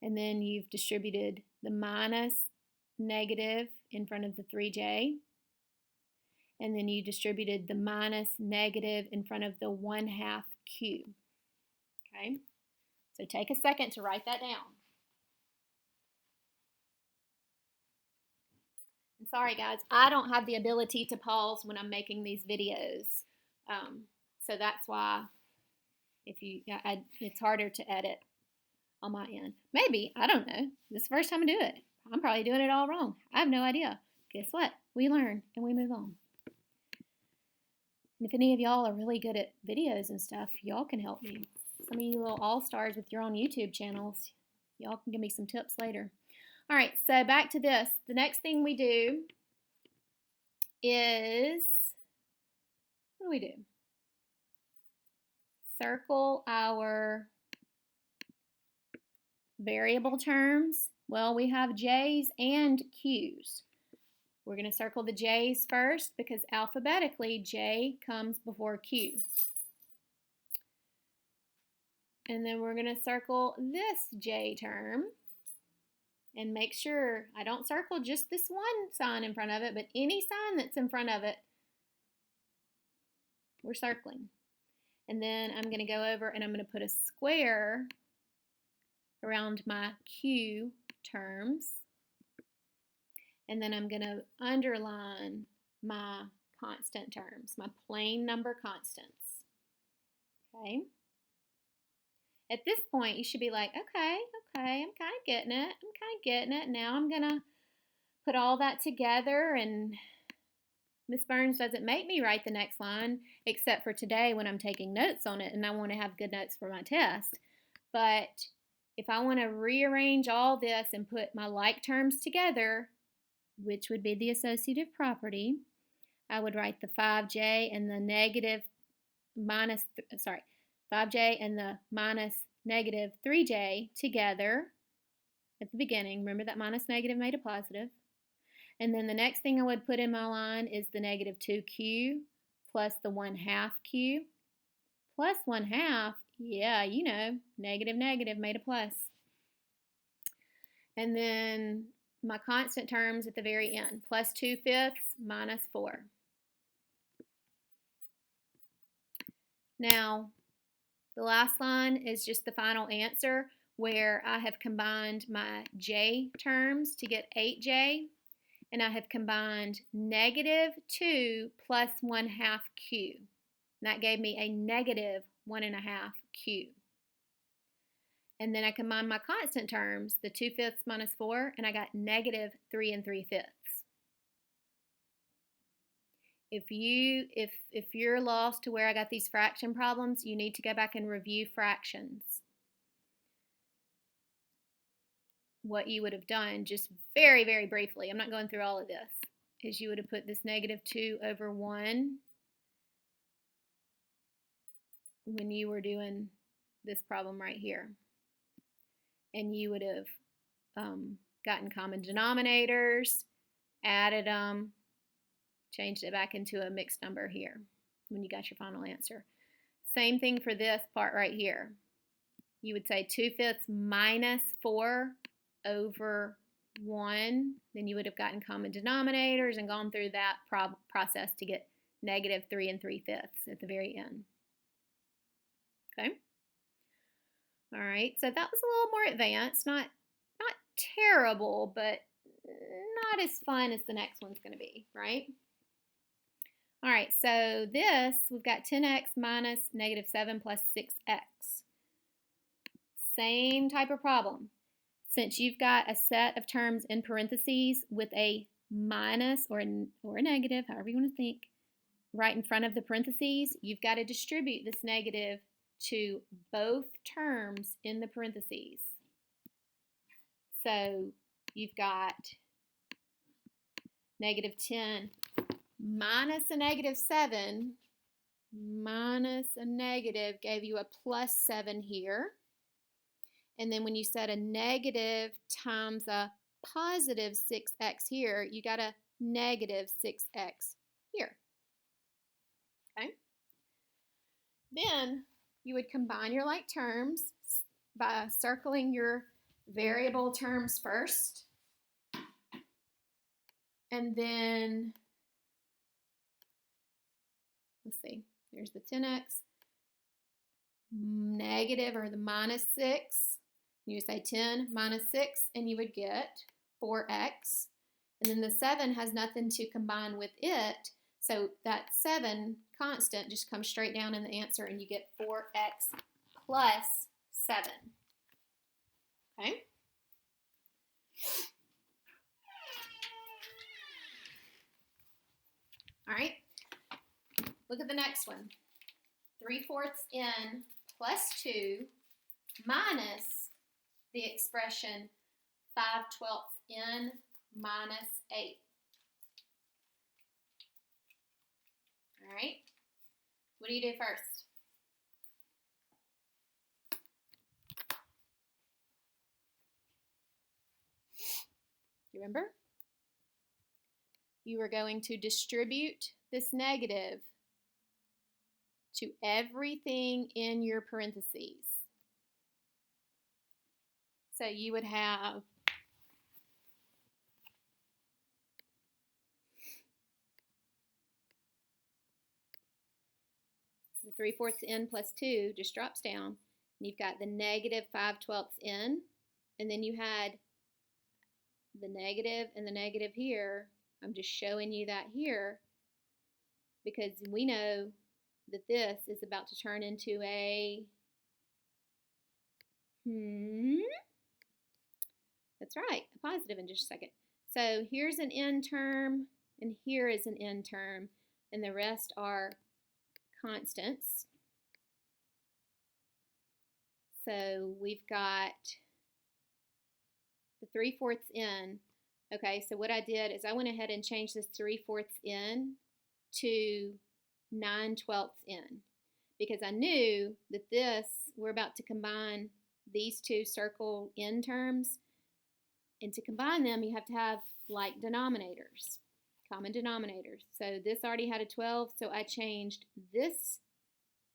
S1: And then you've distributed the minus negative in front of the 3j. And then you distributed the minus negative in front of the 1/2 q. Okay? So take a second to write that down. And sorry guys, I don't have the ability to pause when I'm making these videos. So that's why it's harder to edit on my end. Maybe, I don't know. This is the first time I do it. I'm probably doing it all wrong. I have no idea. Guess what? We learn and we move on. And if any of y'all are really good at videos and stuff, y'all can help me. Some of you little all-stars with your own YouTube channels, y'all can give me some tips later. All right, so back to this. The next thing we do is, what do we do? Circle our variable terms. Well, we have j's and q's. We're going to circle the j's first because alphabetically j comes before q. And then we're going to circle this j term and make sure I don't circle just this one sign in front of it, but any sign that's in front of it, we're circling. And then I'm going to go over and I'm going to put a square around my q terms. And then I'm going to underline my constant terms, my plain number constants. Okay? At this point, you should be like, okay, I'm kind of getting it. Now I'm going to put all that together, and Miss Burns doesn't make me write the next line, except for today when I'm taking notes on it and I want to have good notes for my test. But if I want to rearrange all this and put my like terms together, which would be the associative property, I would write the 5j and the negative minus, 5j and the minus negative 3j together at the beginning. Remember that minus negative made a positive. And then the next thing I would put in my line is the negative 2q plus the 1/2 q plus 1/2. Yeah, you know, negative negative made a plus. And then my constant terms at the very end, plus 2/5 minus 4. Now, the last line is just the final answer where I have combined my j terms to get 8j, and I have combined negative 2 plus 1/2 q. And that gave me a negative 1/2 q. And then I combined my constant terms, the 2/5 minus 4, and I got negative 3 3/5. If you're lost to where I got these fraction problems, you need to go back and review fractions. What you would have done, just very, very briefly, I'm not going through all of this, is you would have put this negative 2 over 1 when you were doing this problem right here. And you would have gotten common denominators, added them, changed it back into a mixed number here when you got your final answer. Same thing for this part right here. You would say 2/5 minus 4 over 1. Then you would have gotten common denominators and gone through that process to get negative 3 3/5 at the very end. Okay? All right, so that was a little more advanced. Not terrible, but not as fun as the next one's going to be, right? All right, so this, we've got 10x minus negative 7 plus 6x. Same type of problem. Since you've got a set of terms in parentheses with a minus or a negative, however you want to think, right in front of the parentheses, you've got to distribute this negative to both terms in the parentheses. So you've got negative 10 minus a negative 7 minus a negative gave you a plus 7 here. And then when you set a negative times a positive 6x here, you got a negative 6x here. Okay? Then you would combine your like terms by circling your variable terms first. And then, let's see, there's the 10x, negative or the minus 6. You would say 10 minus 6, and you would get 4x. And then the 7 has nothing to combine with it, so that 7 constant just comes straight down in the answer, and you get 4x plus 7. Okay? All right. Look at the next one. 3/4 n plus 2 minus the expression 5/12 n minus 8. All right. What do you do first? Do you remember? You are going to distribute this negative to everything in your parentheses. So you would have the 3/4 n plus 2 just drops down. And you've got the negative 5/12 n, and then you had the negative and the negative here. I'm just showing you that here because we know that this is about to turn into a that's right, a positive in just a second. So here's an n term, and here is an n term, and the rest are constants. So we've got the 3/4 in. Okay, so what I did is I went ahead and changed this 3/4 in to 9/12 in, because I knew that we're about to combine these two circle in terms, and to combine them you have to have like denominators, common denominators. So this already had a 12, so I changed this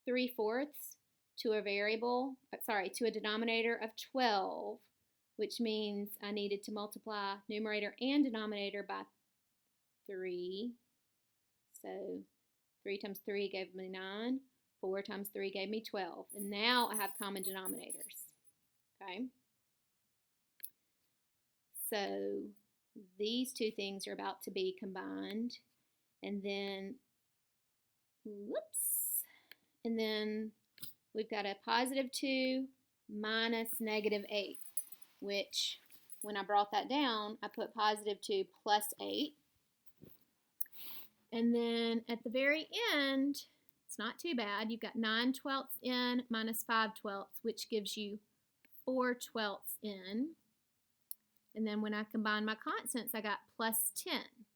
S1: 3/4 to a denominator of 12, which means I needed to multiply numerator and denominator by 3. So 3 times 3 gave me 9. 4 times 3 gave me 12. And now I have common denominators. Okay? So these two things are about to be combined. And then, and then we've got a positive 2 minus negative 8, which when I brought that down, I put positive 2 plus 8. And then at the very end, it's not too bad. You've got 9/12 in minus 5/12, which gives you 4/12 in. And then when I combine my constants, I got plus 10.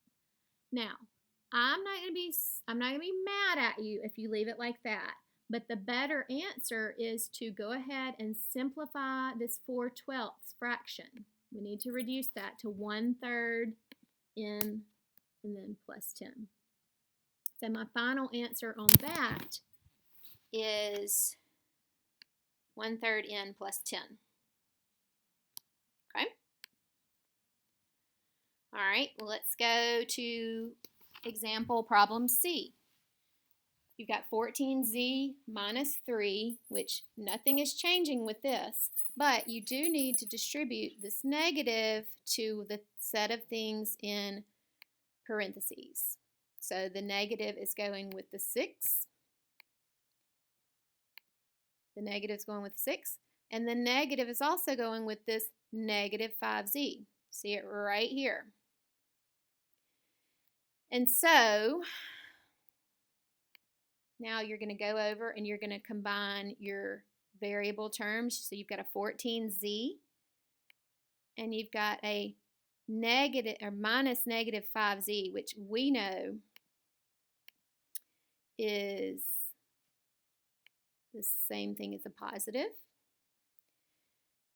S1: Now, I'm not going to be mad at you if you leave it like that. But the better answer is to go ahead and simplify this 4/12 fraction. We need to reduce that to 1/3 in and then plus 10. So my final answer on that is 1/3 in plus 10. Okay? All right, well, let's go to example problem C. You've got 14z minus 3, which nothing is changing with this, but you do need to distribute this negative to the set of things in parentheses. So the negative is going with the 6. The negative is going with the 6. And the negative is also going with this negative 5z. See it right here. And so now you're going to go over and you're going to combine your variable terms. So you've got a 14z and you've got a negative or minus negative 5z, which we know is the same thing as a positive.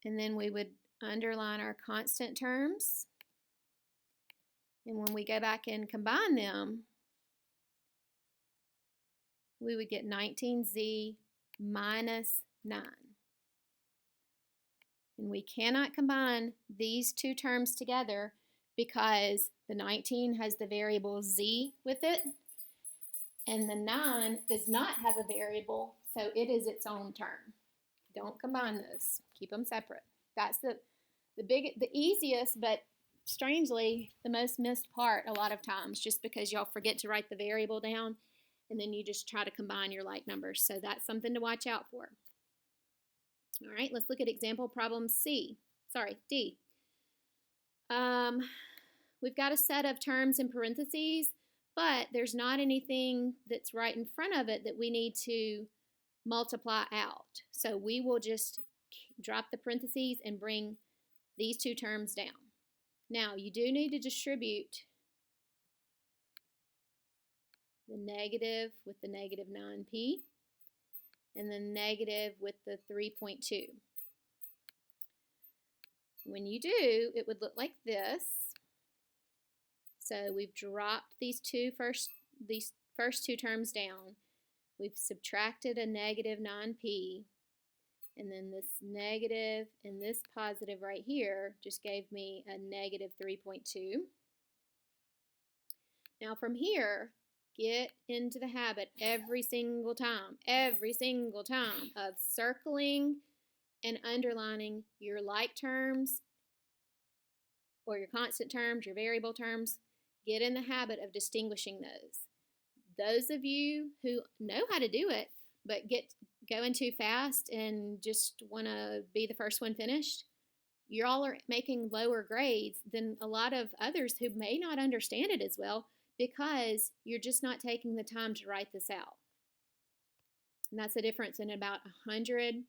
S1: And then we would underline our constant terms. And when we go back and combine them, we would get 19z minus 9. And we cannot combine these two terms together because the 19 has the variable z with it, and the 9 does not have a variable, so it is its own term. Don't combine those. Keep them separate. That's the easiest, but strangely the most missed part a lot of times, just because y'all forget to write the variable down and then you just try to combine your like numbers. So that's something to watch out for. All right, let's look at example problem D. We've got a set of terms in parentheses, but there's not anything that's right in front of it that we need to multiply out. So we will just drop the parentheses and bring these two terms down. Now, you do need to distribute the negative with the negative 9p and the negative with the 3.2. When you do, it would look like this. So we've dropped these first two terms down. We've subtracted a negative 9p, and then this negative and this positive right here just gave me a negative 3.2. Now from here, get into the habit every single time of circling and underlining your like terms or your constant terms, your variable terms. Get in the habit of distinguishing those. Those of you who know how to do it but going too fast and just want to be the first one finished, you all are making lower grades than a lot of others who may not understand it as well, because you're just not taking the time to write this out. And that's the difference in about 100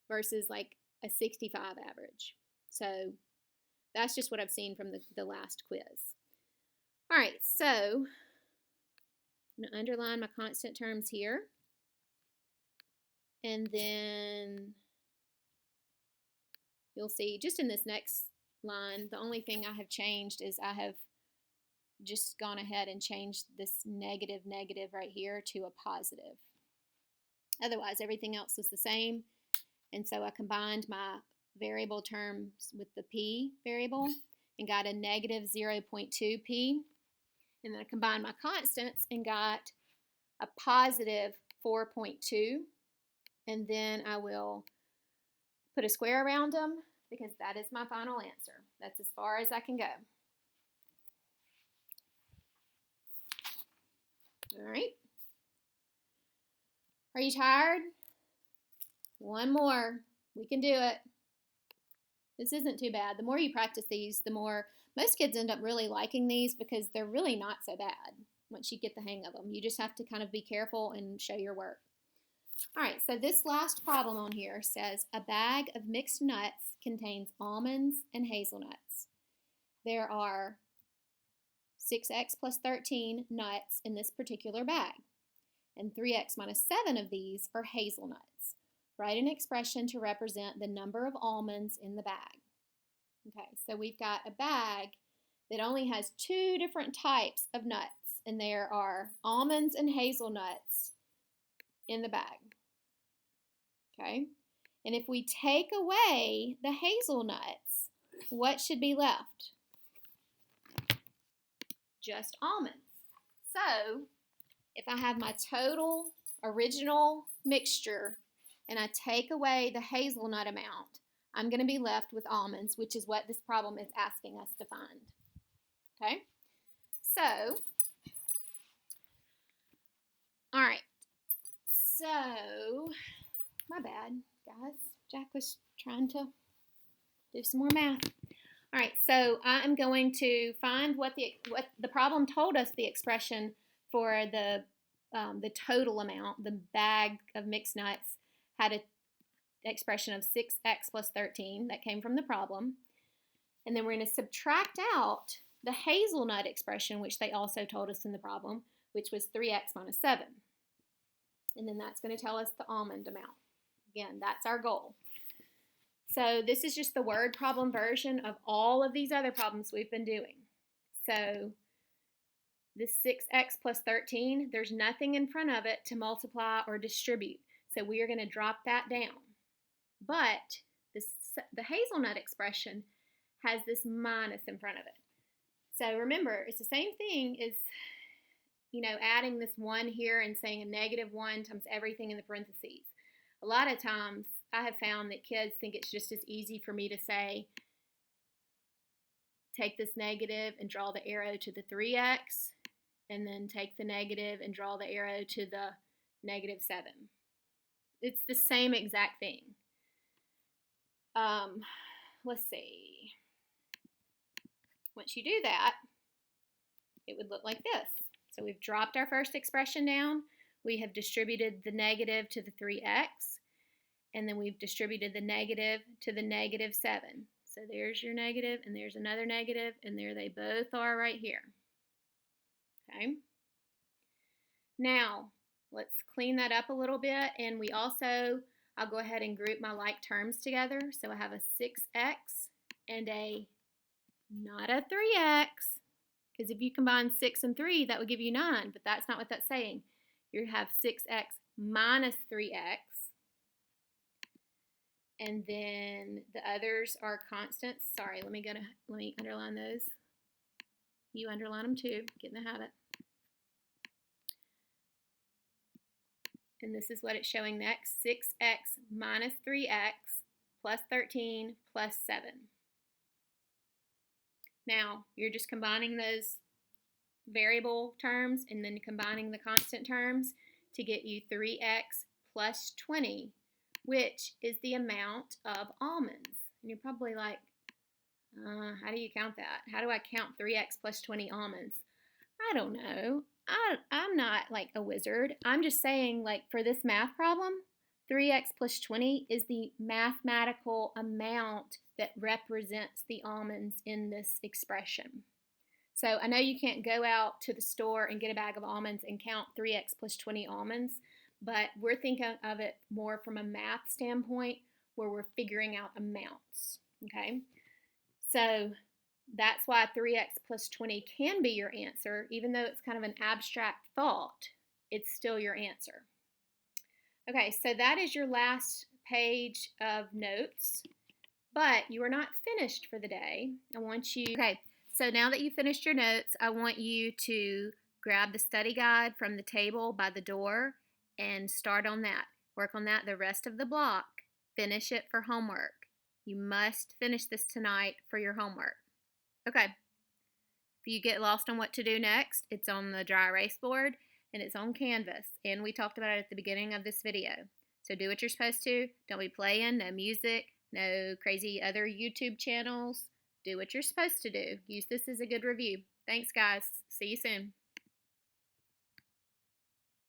S1: versus like a 65 average. So that's just what I've seen from the last quiz. All right, so I'm going to underline my constant terms here. And then you'll see just in this next line, the only thing I have changed is I have just gone ahead and changed this negative right here to a positive. Otherwise, everything else was the same. And so I combined my variable terms with the p variable and got a negative 0.2 p. And then I combined my constants and got a positive 4.2. And then I will put a square around them because that is my final answer. That's as far as I can go. All right. Are you tired? One more. We can do it. This isn't too bad. The more you practice these, the more most kids end up really liking these because they're really not so bad once you get the hang of them. You just have to kind of be careful and show your work. All right, so this last problem on here says a bag of mixed nuts contains almonds and hazelnuts. There are 6x plus 13 nuts in this particular bag, and 3x minus 7 of these are hazelnuts. Write an expression to represent the number of almonds in the bag. Okay, so we've got a bag that only has two different types of nuts, and there are almonds and hazelnuts in the bag. Okay, and if we take away the hazelnuts, what should be left? Just almonds. So if I have my total original mixture and I take away the hazelnut amount, I'm going to be left with almonds, which is what this problem is asking us to find. Okay, so, all right, so, my bad, guys. Jack was trying to do some more math. All right, so I am going to find what the problem told us the expression for the total amount. The bag of mixed nuts had an expression of 6x plus 13 that came from the problem. And then we're going to subtract out the hazelnut expression, which they also told us in the problem, which was 3x minus 7. And then that's going to tell us the almond amount. Again, that's our goal. So this is just the word problem version of all of these other problems we've been doing. So this 6x plus 13, there's nothing in front of it to multiply or distribute. So we are going to drop that down. But the hazelnut expression has this minus in front of it. So remember, it's the same thing as, adding this 1 here and saying a negative 1 times everything in the parentheses. A lot of times I have found that kids think it's just as easy for me to say, take this negative and draw the arrow to the 3x, and then take the negative and draw the arrow to the negative 7. It's the same exact thing. Let's see. Once you do that, it would look like this. So we've dropped our first expression down. We have distributed the negative to the 3x, and then we've distributed the negative to the negative 7. So there's your negative, and there's another negative, and there they both are right here. Okay. Now, let's clean that up a little bit, and I'll go ahead and group my like terms together. So I have a 6x and not a 3x, because if you combine 6 and 3, that would give you 9, but that's not what that's saying. You have 6x minus 3x, and then the others are constants. Sorry, let me underline those. You underline them too. Get in the habit. And this is what it's showing next: 6x minus 3x plus 13 plus 7. Now, you're just combining those variable terms and then combining the constant terms to get you 3x plus 20, which is the amount of almonds. And you're probably like, how do you count that? How do I count 3x plus 20 almonds? I don't know. I'm not like a wizard. I'm just saying, like, for this math problem, 3x plus 20 is the mathematical amount that represents the almonds in this expression. So I know you can't go out to the store and get a bag of almonds and count 3x plus 20 almonds, but we're thinking of it more from a math standpoint where we're figuring out amounts, okay? So that's why 3x plus 20 can be your answer, even though it's kind of an abstract thought, it's still your answer. Okay, so that is your last page of notes, but you are not finished for the day. Okay, so now that you finished your notes, I want you to grab the study guide from the table by the door and start on that. Work on that the rest of the block. Finish it for homework. You must finish this tonight for your homework. Okay, if you get lost on what to do next, it's on the dry erase board and it's on Canvas, and we talked about it at the beginning of this video. So do what you're supposed to. Don't be playing, no music, no crazy other YouTube channels. Do what you're supposed to do. Use this as a good review. Thanks, guys. See you soon.